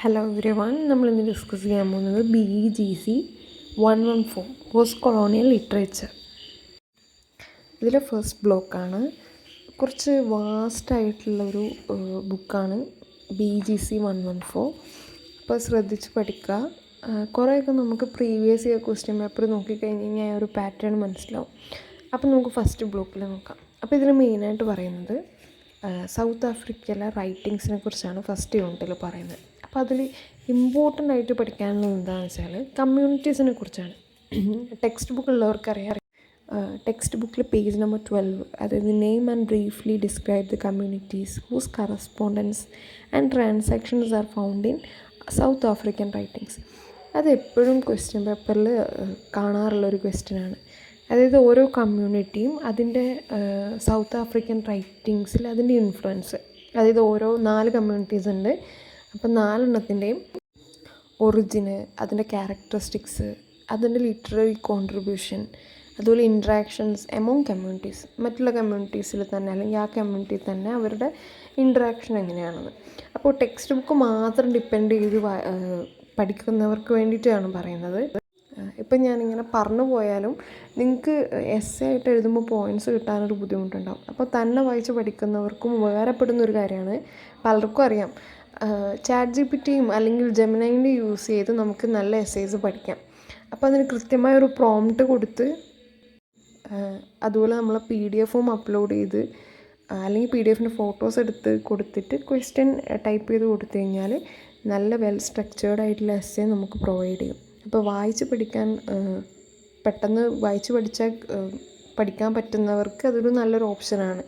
Hello every one, നമ്മളിന്ന് discuss ചെയ്യാൻ പോകുന്നത് BEGC 114 പോസ്റ്റ് കൊളോണിയൽ ലിറ്ററേച്ചർ. ഇതിലെ ഫസ്റ്റ് ബ്ലോക്കാണ്. കുറച്ച് വാസ്റ്റായിട്ടുള്ളൊരു ബുക്കാണ് BEGC 114. അപ്പോൾ ശ്രദ്ധിച്ച് പഠിക്കുക. കുറേയൊക്കെ നമുക്ക് പ്രീവിയസ് ഇയർ ക്വസ്റ്റ്യൻ പേപ്പർ നോക്കിക്കഴിഞ്ഞ് കഴിഞ്ഞാൽ ഒരു പാറ്റേൺ മനസ്സിലാവും. അപ്പോൾ നമുക്ക് ഫസ്റ്റ് ബ്ലോക്കിൽ നോക്കാം. അപ്പോൾ ഇതിൽ മെയിനായിട്ട് പറയുന്നത് സൗത്ത് ആഫ്രിക്കയിലെ റൈറ്റിങ്സിനെ കുറിച്ചാണ് ഫസ്റ്റ് യൂണിറ്റിൽ പറയുന്നത്. അപ്പോൾ അതിൽ ഇമ്പോർട്ടൻ്റ് ആയിട്ട് പഠിക്കാനുള്ളത് എന്താണെന്ന് വെച്ചാൽ കമ്മ്യൂണിറ്റീസിനെ കുറിച്ചാണ്. ടെക്സ്റ്റ് ബുക്ക് ഉള്ളവർക്കറിയാം. ടെക്സ്റ്റ് ബുക്കിൽ പേജ് നമ്പർ 12, അതായത് name and briefly describe the communities whose correspondence and transactions are found in South African writings. അത് എപ്പോഴും ക്വസ്റ്റ്യൻ പേപ്പറിൽ കാണാറുള്ളൊരു ക്വസ്റ്റ്യനാണ്. അതായത് ഓരോ കമ്മ്യൂണിറ്റിയും അതിൻ്റെ സൗത്ത് ആഫ്രിക്കൻ റൈറ്റിങ്സിൽ അതിൻ്റെ ഇൻഫ്ലുവൻസ്, അതായത് ഓരോ 4 കമ്മ്യൂണിറ്റീസ് ഉണ്ട്. അപ്പം 4 ഒറിജിന്, അതിൻ്റെ ക്യാരക്ടറിസ്റ്റിക്സ്, അതിൻ്റെ ലിറ്റററി കോൺട്രിബ്യൂഷൻ, അതുപോലെ ഇൻട്രാക്ഷൻസ് എമോങ് കമ്മ്യൂണിറ്റീസ്, മറ്റുള്ള കമ്മ്യൂണിറ്റീസിൽ തന്നെ അല്ലെങ്കിൽ ആ കമ്മ്യൂണിറ്റിയിൽ തന്നെ അവരുടെ ഇൻട്രാക്ഷൻ എങ്ങനെയാണെന്ന്. അപ്പോൾ ടെക്സ്റ്റ് ബുക്ക് മാത്രം ഡിപ്പെൻഡ് ചെയ്ത് പഠിക്കുന്നവർക്ക് വേണ്ടിയിട്ടാണ് പറയുന്നത്. ഇപ്പം ഞാനിങ്ങനെ പറഞ്ഞു പോയാലും നിങ്ങൾക്ക് എസ്സേ ആയിട്ട് എഴുതുമ്പോൾ പോയിൻറ്റ്സ് കിട്ടാനൊരു ബുദ്ധിമുട്ടുണ്ടാകും. അപ്പോൾ തന്നെ വായിച്ച് പഠിക്കുന്നവർക്കും ഉപകാരപ്പെടുന്നൊരു കാര്യമാണ്. പലർക്കും അറിയാം, ChatGPTയും അല്ലെങ്കിൽ ജെമിനൈൻ്റെ യൂസ് ചെയ്ത് നമുക്ക് നല്ല എസ്സേസ് പഠിക്കാം. അപ്പോൾ അതിന് കൃത്യമായൊരു പ്രോംപ്റ്റ് കൊടുത്ത് അതുപോലെ നമ്മൾ PDF അപ്ലോഡ് ചെയ്ത് അല്ലെങ്കിൽ PDFൻ്റെ ഫോട്ടോസ് എടുത്ത് കൊടുത്തിട്ട് ക്വസ്റ്റ്യൻ ടൈപ്പ് ചെയ്ത് കൊടുത്തു കഴിഞ്ഞാൽ നല്ല വെൽ സ്ട്രക്ചേർഡ് ആയിട്ടുള്ള എസ്സേ നമുക്ക് പ്രൊവൈഡ് ചെയ്യും. അപ്പോൾ വായിച്ച് പഠിക്കാൻ പെട്ടെന്ന് വായിച്ച് പഠിക്കാൻ പറ്റുന്നവർക്ക് അതൊരു നല്ലൊരു ഓപ്ഷനാണ്.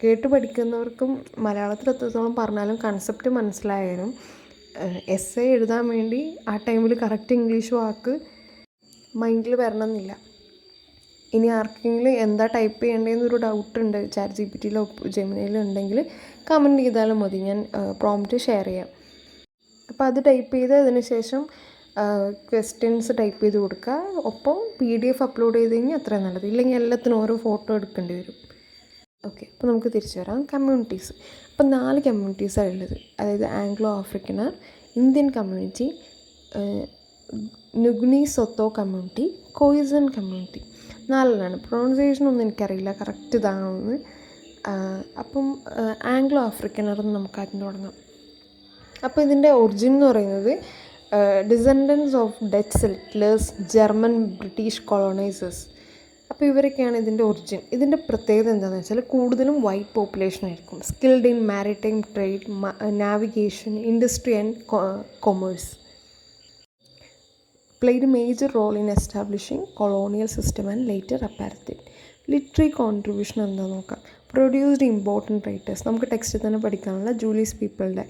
കേട്ട് പഠിക്കുന്നവർക്കും മലയാളത്തിൽ എത്രത്തോളം പറഞ്ഞാലും കൺസെപ്റ്റ് മനസ്സിലായാലും എസ്സേ എഴുതാൻ വേണ്ടി ആ ടൈമിൽ കറക്റ്റ് ഇംഗ്ലീഷ് വാക്ക് മൈൻഡിൽ വരണമെന്നില്ല. ഇനി ആർക്കെങ്കിലും എന്താ ടൈപ്പ് ചെയ്യേണ്ടതെന്നൊരു ഡൗട്ടുണ്ട് ChatGPTയിലോ ജെമിനിയിലോ ഉണ്ടെങ്കിൽ കമൻറ്റ് ചെയ്താലും മതി, ഞാൻ പ്രോംപ്റ്റ് ഷെയർ ചെയ്യാം. അപ്പോൾ അത് ടൈപ്പ് ചെയ്ത് അതിന് ശേഷം ക്വസ്റ്റ്യൻസ് ടൈപ്പ് ചെയ്ത് കൊടുക്കുക. ഒപ്പം PDF അപ്ലോഡ് ചെയ്ത് കഴിഞ്ഞാൽ അത്രയും നല്ലത്. ഇല്ലെങ്കിൽ എല്ലാത്തിനും ഓരോ ഫോട്ടോ എടുക്കേണ്ടി വരും. ഓക്കെ, അപ്പോൾ നമുക്ക് തിരിച്ചു വരാം. കമ്മ്യൂണിറ്റീസ്. അപ്പോൾ 4 കമ്മ്യൂണിറ്റീസാണ് ഉള്ളത്. അതായത് Anglo Afrikaner, Indian community, Nguni Sotho community, Khoisan community. 4 പ്രൊണൗൺസിയേഷനൊന്നും എനിക്കറിയില്ല കറക്റ്റ് ഇതാണെന്ന്. അപ്പം ആംഗ്ലോ ആഫ്രിക്കനർ എന്ന് നമുക്ക് ആദ്യം തുടങ്ങാം. അപ്പോൾ ഇതിൻ്റെ ഒറിജിൻ എന്ന് പറയുന്നത് descendants of Dutch settlers, German, British colonisers. അപ്പോൾ ഇവരൊക്കെയാണ് ഇതിൻ്റെ ഒറിജിൻ. ഇതിൻ്റെ പ്രത്യേകത എന്താണെന്ന് വെച്ചാൽ കൂടുതലും വൈറ്റ് പോപ്പുലേഷൻ ആയിരിക്കും. Skilled in maritime trade, navigation, industry and commerce. Played a major role in establishing colonial system and later apartheid. Literary contribution എന്താണെന്ന് നോക്കാം. Produced important writers. നമുക്ക് ടെക്സ്റ്റിൽ തന്നെ പഠിക്കാനുള്ള ജൂലിയസ് പീപ്പിളുടെ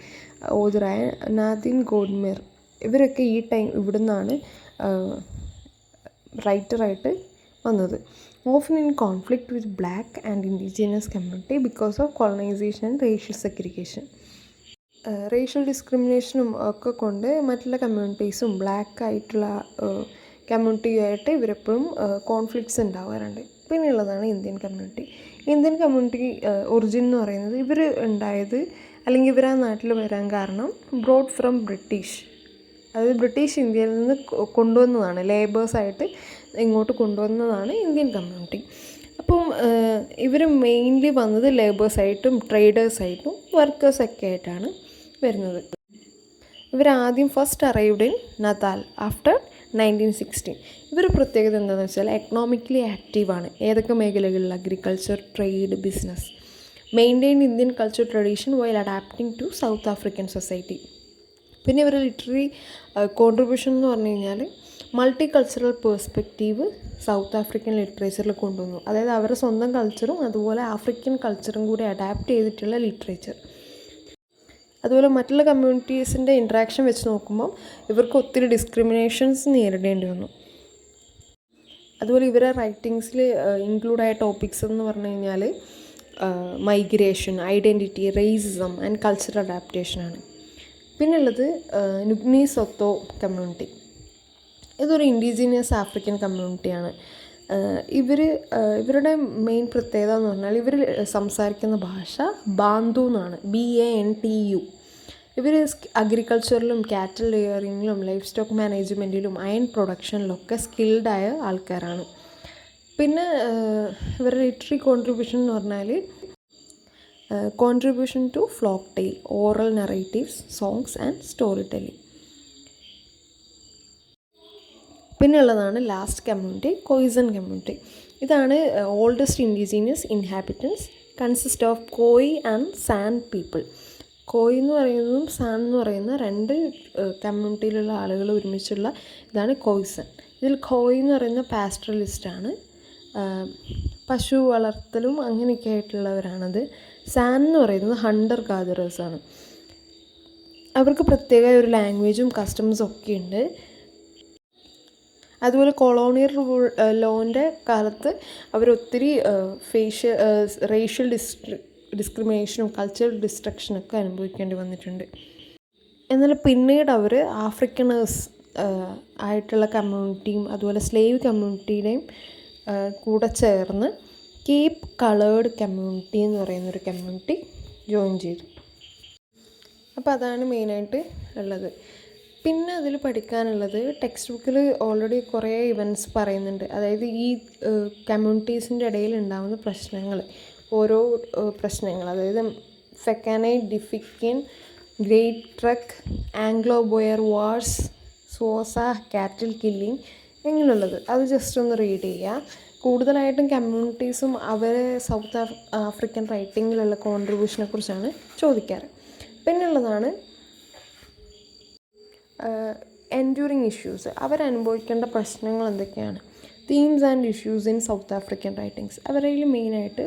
ഓതറായ നാദിൻ ഗോഡ്മിർ, ഇവരൊക്കെ ഈ ടൈം ഇവിടെ നിന്നാണ് റൈറ്ററായിട്ട് വന്നത്. Often in conflict with black and indigenous community because of colonisation and racial segregation. Racial ഡിസ്ക്രിമിനേഷനും ഒക്കെ കൊണ്ട് മറ്റുള്ള കമ്മ്യൂണിറ്റീസും ബ്ലാക്ക് ആയിട്ടുള്ള കമ്മ്യൂണിറ്റിയുമായിട്ട് ഇവരെപ്പോഴും കോൺഫ്ലിക്ട്സ് ഉണ്ടാവാറുണ്ട്. പിന്നെയുള്ളതാണ് Indian community. Indian community origin എന്ന് പറയുന്നത് ഇവർ ഉണ്ടായത് അല്ലെങ്കിൽ ഇവർ ആ നാട്ടിൽ വരാൻ കാരണം ബ്രോഡ് ഫ്രം ബ്രിട്ടീഷ്, അതായത് ബ്രിട്ടീഷ് ഇന്ത്യയിൽ നിന്ന് കൊണ്ടുവന്നതാണ്, ലേബേഴ്സായിട്ട് ഇങ്ങോട്ട് കൊണ്ടുവന്നതാണ് ഇന്ത്യൻ കമ്മ്യൂണിറ്റി. അപ്പം ഇവർ മെയിൻലി വന്നത് ലേബേഴ്സായിട്ടും ട്രേഡേഴ്സായിട്ടും വർക്കേഴ്സൊക്കെ ആയിട്ടാണ് വരുന്നത്. ഇവരാദ്യം first arrived in Natal after 1916. ഇവരുടെ പ്രത്യേകത എന്താണെന്ന് വെച്ചാൽ എക്കണോമിക്കലി ആക്റ്റീവാണ്. ഏതൊക്കെ മേഖലകളിൽ? Agriculture, trade, business. Maintain Indian culture tradition while adapting to South African society. പിന്നെ ഇവരുടെ ലിറ്റററി കോൺട്രിബ്യൂഷൻ എന്ന് പറഞ്ഞു കഴിഞ്ഞാൽ multi cultural perspective South African ലിറ്ററേച്ചറിൽ കൊണ്ടുവന്നു. അതായത് അവരുടെ സ്വന്തം കൾച്ചറും അതുപോലെ ആഫ്രിക്കൻ കൾച്ചറും കൂടി അഡാപ്റ്റ് ചെയ്തിട്ടുള്ള ലിറ്ററേച്ചർ. അതുപോലെ മറ്റുള്ള കമ്മ്യൂണിറ്റീസിൻ്റെ ഇൻട്രാക്ഷൻ വെച്ച് നോക്കുമ്പോൾ ഇവർക്ക് ഒത്തിരി ഡിസ്ക്രിമിനേഷൻസ് നേരിടേണ്ടി വന്നു. അതുപോലെ ഇവരുടെ റൈറ്റിങ്സിൽ ഇൻക്ലൂഡായ ടോപ്പിക്സ് എന്ന് പറഞ്ഞു കഴിഞ്ഞാൽ migration, identity, racism and cultural അഡാപ്റ്റേഷനാണ്. പിന്നുള്ളത് നുഗ്നി സൊത്തോ കമ്മ്യൂണിറ്റി. ഇതൊരു ഇൻഡിജിനിയസ് ആഫ്രിക്കൻ കമ്മ്യൂണിറ്റിയാണ്. ഇവരുടെ മെയിൻ പ്രത്യേകത എന്ന് പറഞ്ഞാൽ ഇവർ സംസാരിക്കുന്ന ഭാഷ ബാന്തു എന്നാണ്, BANTU. ഇവർ അഗ്രികൾച്ചറിലും കാറ്റൽ റിയറിങ്ങിലും ലൈഫ് സ്റ്റോക്ക് മാനേജ്മെൻറ്റിലും അയൺ പ്രൊഡക്ഷനിലൊക്കെ സ്കിൽഡായ ആൾക്കാരാണ്. പിന്നെ ഇവരുടെ ലിറ്റററി കോൺട്രിബ്യൂഷൻ എന്ന് പറഞ്ഞാൽ contribution to folk tale, oral narratives, songs and story telling. പിന്നെ ഉള്ളതാണ് ലാസ്റ്റ് കമ്മ്യൂണിറ്റി, കോയിസൺ കമ്മ്യൂണിറ്റി. ഇതാണ് oldest indigenous inhabitants, consist of Khoi and San people. Khoi എന്ന് പറയുന്നതും സാൻ എന്ന് പറയുന്ന രണ്ട് കമ്മ്യൂണിറ്റിയിലുള്ള ആളുകൾ ഒരുമിച്ചുള്ള ഇതാണ് കോയിസൺ. ഇതിൽ കോയി എന്ന് പറയുന്ന പാസ്റ്ററലിസ്റ്റാണ്, പശു വളർത്തലും അങ്ങനെയൊക്കെ ആയിട്ടുള്ളവരാണത്. സാൻ എന്ന് പറയുന്നത് ഹണ്ടർ ഗാദറേഴ്സാണ്. അവർക്ക് പ്രത്യേക ഒരു ലാംഗ്വേജും കസ്റ്റംസും ഒക്കെ ഉണ്ട്. അതുപോലെ കൊളോണിയൽ ലോൻ്റെ കാലത്ത് അവരൊത്തിരി റേഷ്യൽ ഡിസ്ക്രിമിനേഷനും കൾച്ചറൽ ഡിസ്ട്രക്ഷനൊക്കെ അനുഭവിക്കേണ്ടി വന്നിട്ടുണ്ട്. എന്നാൽ പിന്നീട് അവർ ആഫ്രിക്കനേഴ്സ് ആയിട്ടുള്ള കമ്മ്യൂണിറ്റിയും അതുപോലെ സ്ലേവ് കമ്മ്യൂണിറ്റിയുടെയും കൂടെ ചേർന്ന് കേപ്പ് കളേർഡ് കമ്മ്യൂണിറ്റി എന്ന് പറയുന്നൊരു കമ്മ്യൂണിറ്റി ജോയിൻ ചെയ്തു. അപ്പോൾ അതാണ് മെയിനായിട്ട് ഉള്ളത്. പിന്നെ അതിൽ പഠിക്കാനുള്ളത് ടെക്സ്റ്റ് ബുക്കിൽ ഓൾറെഡി കുറേ ഇവൻറ്റ്സ് പറയുന്നുണ്ട്. അതായത് ഈ കമ്മ്യൂണിറ്റീസിൻ്റെ ഇടയിൽ ഉണ്ടാകുന്ന പ്രശ്നങ്ങൾ, ഓരോ പ്രശ്നങ്ങൾ, അതായത് ഫെക്കാനൈറ്റ് ഡിഫിക്കൻ, great trek, Anglo Boer wars, Xhosa cattle killing, എങ്ങനെയുള്ളത് അത് ജസ്റ്റ് ഒന്ന് റീഡ് ചെയ്യുക. കൂടുതലായിട്ടും കമ്മ്യൂണിറ്റീസും അവരെ സൗത്ത് ആഫ്രിക്കൻ റൈറ്റിങ്ങിലുള്ള കോൺട്രിബ്യൂഷനെ കുറിച്ചാണ് ചോദിക്കാറ്. പിന്നുള്ളതാണ് എൻഡ്യൂറിങ് ഇഷ്യൂസ്, അവരനുഭവിക്കേണ്ട പ്രശ്നങ്ങൾ എന്തൊക്കെയാണ്. Themes and issues in South African writings, അവരിൽ മെയിനായിട്ട്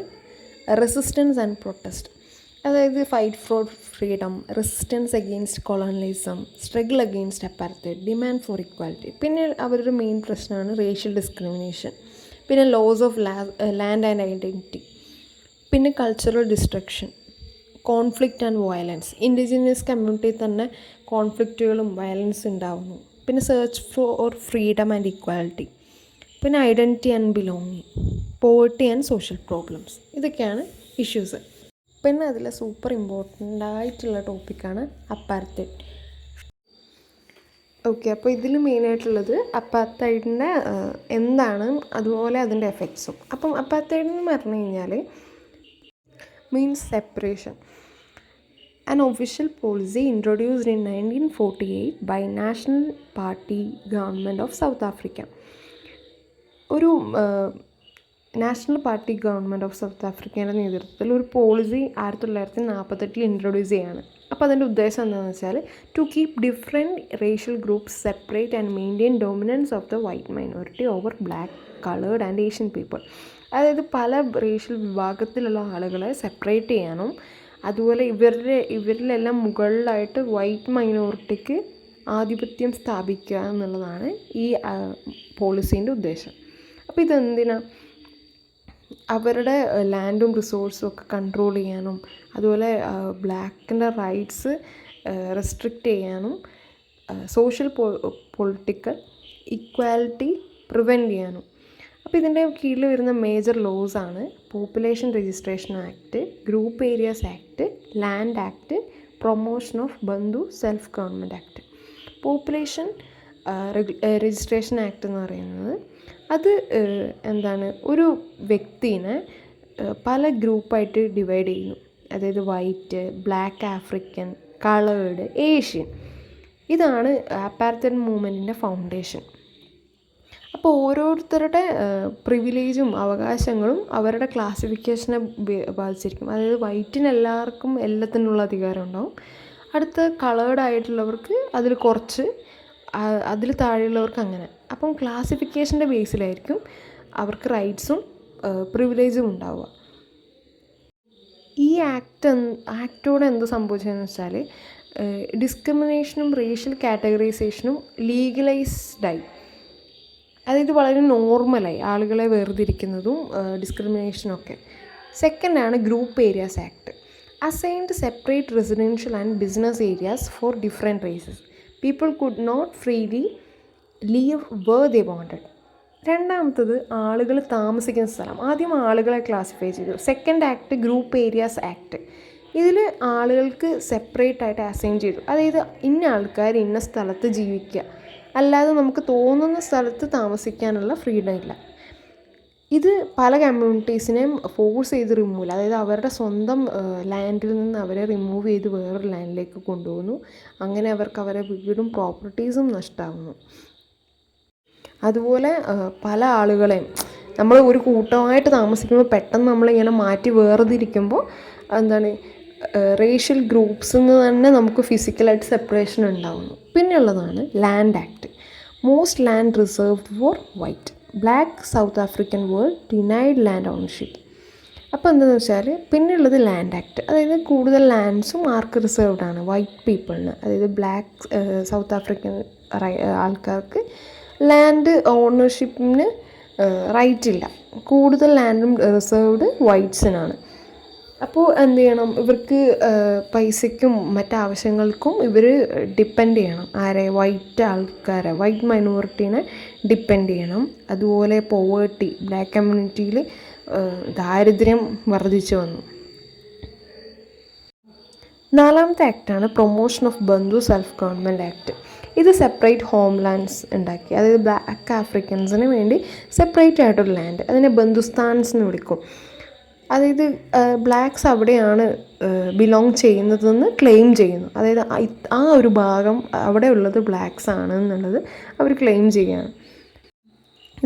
റെസിസ്റ്റൻസ് ആൻഡ് പ്രൊട്ടസ്റ്റ്, അതായത് fight for freedom, resistance against colonialism, struggle against apartheid, demand for equality. പിന്നെ അവരുടെ മെയിൻ പ്രശ്നമാണ് റേഷ്യൽ ഡിസ്ക്രിമിനേഷൻ, പിന്നെ loss of land and identity, പിന്നെ cultural destruction, conflict and violence. Indigenous കമ്മ്യൂണിറ്റിയിൽ തന്നെ കോൺഫ്ലിക്റ്റുകളും വയലൻസ് ഉണ്ടാവുന്നു. പിന്നെ search for freedom and equality, പിന്നെ identity and belonging, poverty and social problems. ഇതൊക്കെയാണ് ഇഷ്യൂസ്. പിന്നെ അതിൽ സൂപ്പർ ഇമ്പോർട്ടൻ്റ് ആയിട്ടുള്ള ടോപ്പിക്കാണ് അപ്പാർത്തൈഡ്. ഓക്കെ, അപ്പോൾ ഇതിൽ മെയിനായിട്ടുള്ളത് അപ്പാർത്തൈഡിൻ്റെ എന്താണ്, അതുപോലെ അതിൻ്റെ എഫക്ട്സും. അപ്പം അപ്പാർത്തൈഡ് എന്ന് പറഞ്ഞു കഴിഞ്ഞാൽ means separation. An official policy introduced in 1948 by National Party government of South Africa. ഒരു national party government of south ആഫ്രിക്കയുടെ നേതൃത്വത്തിൽ ഒരു പോളിസി 1948 ഇൻട്രൊഡ്യൂസ് ചെയ്യാണ്. അപ്പോൾ അതിൻ്റെ ഉദ്ദേശം എന്താണെന്ന് വെച്ചാൽ to keep different racial groups separate and maintain dominance of the white minority over black, coloured and Asian people. അതായത് പല റേഷ്യൽ വിഭാഗത്തിലുള്ള ആളുകളെ സെപ്പറേറ്റ് ചെയ്യാനും അതുപോലെ ഇവരിലെല്ലാം മുകളിലായിട്ട് വൈറ്റ് മൈനോറിറ്റിക്ക് ആധിപത്യം സ്ഥാപിക്കുക എന്നുള്ളതാണ് ഈ പോളിസീൻ്റെ ഉദ്ദേശം. അപ്പോൾ ഇതെന്തിനാണ്? അവരുടെ ലാൻഡും റിസോഴ്സും ഒക്കെ കൺട്രോൾ ചെയ്യാനും അതുപോലെ ബ്ലാക്കിൻ്റെ റൈറ്റ്സ് റെസ്ട്രിക്റ്റ് ചെയ്യാനും സോഷ്യൽ പൊളിറ്റിക്കൽ ഇക്വാലിറ്റി പ്രിവെൻറ്റ് ചെയ്യാനും. അപ്പോൾ ഇതിൻ്റെ കീഴിൽ വരുന്ന മേജർ ലോസാണ് population registration act, group areas act, land act, promotion of Bantu self government act. Population registration act എന്ന് പറയുന്നത് അത് എന്താണ്, ഒരു വ്യക്തിനെ പല ഗ്രൂപ്പായിട്ട് ഡിവൈഡ് ചെയ്യുന്നു. അതായത് white, black African, coloured, Asian. ഇതാണ് അപ്പാർത്തൈഡ് മൂവ്മെൻറ്റിൻ്റെ ഫൗണ്ടേഷൻ. അപ്പോൾ ഓരോരുത്തരുടെ പ്രിവിലേജും അവകാശങ്ങളും അവരുടെ ക്ലാസിഫിക്കേഷനെ ബാധിച്ചിരിക്കും. അതായത് വൈറ്റിന് എല്ലാവർക്കും എല്ലാത്തിനുള്ള അധികാരം ഉണ്ടാവും, അടുത്ത കളേർഡ് ആയിട്ടുള്ളവർക്ക് അതിൽ കുറച്ച്, അതിൽ താഴെയുള്ളവർക്ക് അങ്ങനെ. അപ്പം ക്ലാസിഫിക്കേഷൻ്റെ ബേസിലായിരിക്കും അവർക്ക് റൈറ്റ്സും പ്രിവിലേജും ഉണ്ടാവുക. ഈ ആക്റ്റോടെ എന്ത് സംഭവിച്ചതെന്ന് വെച്ചാൽ ഡിസ്ക്രിമിനേഷനും റേഷ്യൽ കാറ്റഗറൈസേഷനും ലീഗലൈസ്ഡായി. അതായത് വളരെ നോർമലായി ആളുകളെ വേർതിരിക്കുന്നതും ഡിസ്ക്രിമിനേഷനൊക്കെ. സെക്കൻഡാണ് group areas act. Assigned separate residential and business areas for different races. People could not freely leave where they wanted. രണ്ടാമത്തത് ആളുകൾ താമസിക്കുന്ന സ്ഥലം. ആദ്യം ആളുകളെ ക്ലാസിഫൈ ചെയ്തു. Second act group areas act. ഇതിൽ ആളുകൾക്ക് സെപ്പറേറ്റ് ആയിട്ട് അസൈൻ ചെയ്തു. അതായത് ഇന്ന ആൾക്കാർ ഇന്ന സ്ഥലത്ത് ജീവിക്കുക, അല്ലാതെ നമുക്ക് തോന്നുന്ന സ്ഥലത്ത് താമസിക്കാനുള്ള ഫ്രീഡം ഇല്ല. ഇത് പല കമ്മ്യൂണിറ്റീസിനെയും ഫോഴ്സ് ചെയ്ത് റിമൂവ്, അതായത് അവരുടെ സ്വന്തം ലാൻഡിൽ നിന്ന് അവരെ റിമൂവ് ചെയ്ത് വേറൊരു ലാൻഡിലേക്ക് കൊണ്ടുപോകുന്നു. അങ്ങനെ അവർക്ക് അവരുടെ വീടും പ്രോപ്പർട്ടീസും നഷ്ടമാകുന്നു. അതുപോലെ പല ആളുകളെയും നമ്മൾ ഒരു കൂട്ടമായിട്ട് താമസിക്കുമ്പോൾ പെട്ടെന്ന് നമ്മളിങ്ങനെ മാറ്റി വേർതിരിക്കുമ്പോൾ എന്താണ് റേഷ്യൽ ഗ്രൂപ്പ്സിൽ നിന്ന് തന്നെ നമുക്ക് ഫിസിക്കലായിട്ട് സെപ്പറേഷൻ ഉണ്ടാകുന്നു. പിന്നെയുള്ളതാണ് land act. Most land reserved for white. Black South African world denied land ownership. അപ്പോൾ എന്താണെന്ന് വെച്ചാൽ പിന്നെയുള്ളത് ലാൻഡ് ആക്ട്. അതായത് കൂടുതൽ ലാൻഡ്സും ആർക്ക് റിസർവ്ഡ് ആണ്? വൈറ്റ് പീപ്പിളിന്. അതായത് ബ്ലാക്ക് സൗത്ത് ആഫ്രിക്കൻ ആൾക്കാർക്ക് ലാൻഡ് ഓണർഷിപ്പിന് റൈറ്റ് ഇല്ല. കൂടുതൽ ലാൻഡും റിസർവ്ഡ് വൈറ്റ്സിനാണ്. അപ്പോൾ എന്ത് ചെയ്യണം? ഇവർക്ക് പൈസയ്ക്കും മറ്റാവശ്യങ്ങൾക്കും ഇവർ ഡിപ്പെൻഡ് ചെയ്യണം. ആരെ? വൈറ്റ് ആൾക്കാരെ, വൈറ്റ് മൈനോറിറ്റീനെ ഡിപ്പെൻഡ് ചെയ്യണം. അതുപോലെ പോവേർട്ടി, ബ്ലാക്ക് കമ്മ്യൂണിറ്റിയിൽ ദാരിദ്ര്യം വർദ്ധിച്ചു വന്നു. 4ാമത്തെ ആക്റ്റാണ് promotion of Bantu self government act. ഇത് സെപ്പറേറ്റ് ഹോം ലാൻഡ്സ് ഉണ്ടാക്കി. അതായത് ബ്ലാക്ക് ആഫ്രിക്കൻസിന് വേണ്ടി സെപ്പറേറ്റ് ആയിട്ടൊരു ലാൻഡ്, അതിനെ ബന്ധുസ്ഥാൻസ് എന്ന് വിളിക്കും. അതായത് ബ്ലാക്ക്സ് അവിടെയാണ് ബിലോങ് ചെയ്യുന്നതെന്ന് ക്ലെയിം ചെയ്യുന്നു. അതായത് ആ ഒരു ഭാഗം അവിടെ ഉള്ളത് ബ്ലാക്ക്സ് ആണ് എന്നുള്ളത് അവർ ക്ലെയിം ചെയ്യുകയാണ്.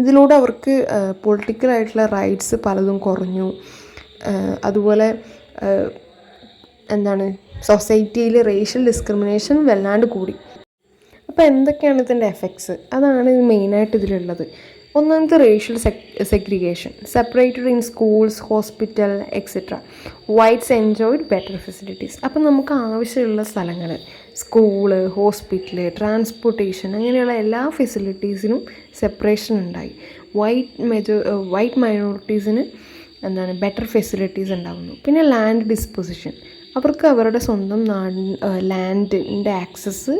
ഇതിലൂടെ അവർക്ക് പൊളിറ്റിക്കലായിട്ടുള്ള റൈറ്റ്സ് പലതും കുറഞ്ഞു. അതുപോലെ എന്താണ് സൊസൈറ്റിയിൽ റേഷ്യൽ ഡിസ്ക്രിമിനേഷൻ വല്ലാണ്ട് കൂടി. അപ്പോൾ എന്തൊക്കെയാണ് ഇതിൻ്റെ എഫക്ട്സ്? അതാണ് മെയിനായിട്ട് ഇതിലുള്ളത്. ഒന്നാമത്തെ racial segregation, separated in schools, hospital etcetera. Whites enjoyed better facilities. അപ്പം നമുക്ക് ആവശ്യമുള്ള സ്ഥലങ്ങൾ, സ്കൂള്, ഹോസ്പിറ്റല്, ട്രാൻസ്പോർട്ടേഷൻ, അങ്ങനെയുള്ള എല്ലാ ഫെസിലിറ്റീസിനും സെപ്പറേഷൻ ഉണ്ടായി. വൈറ്റ് മൈനോറിറ്റീസിന് എന്താണ് ബെറ്റർ ഫെസിലിറ്റീസ് ഉണ്ടാകുന്നു. പിന്നെ ലാൻഡ് ഡിസ്പൊസിഷൻ, അവർക്ക് അവരുടെ സ്വന്തം ലാൻഡിൻ്റെ ആക്സസ്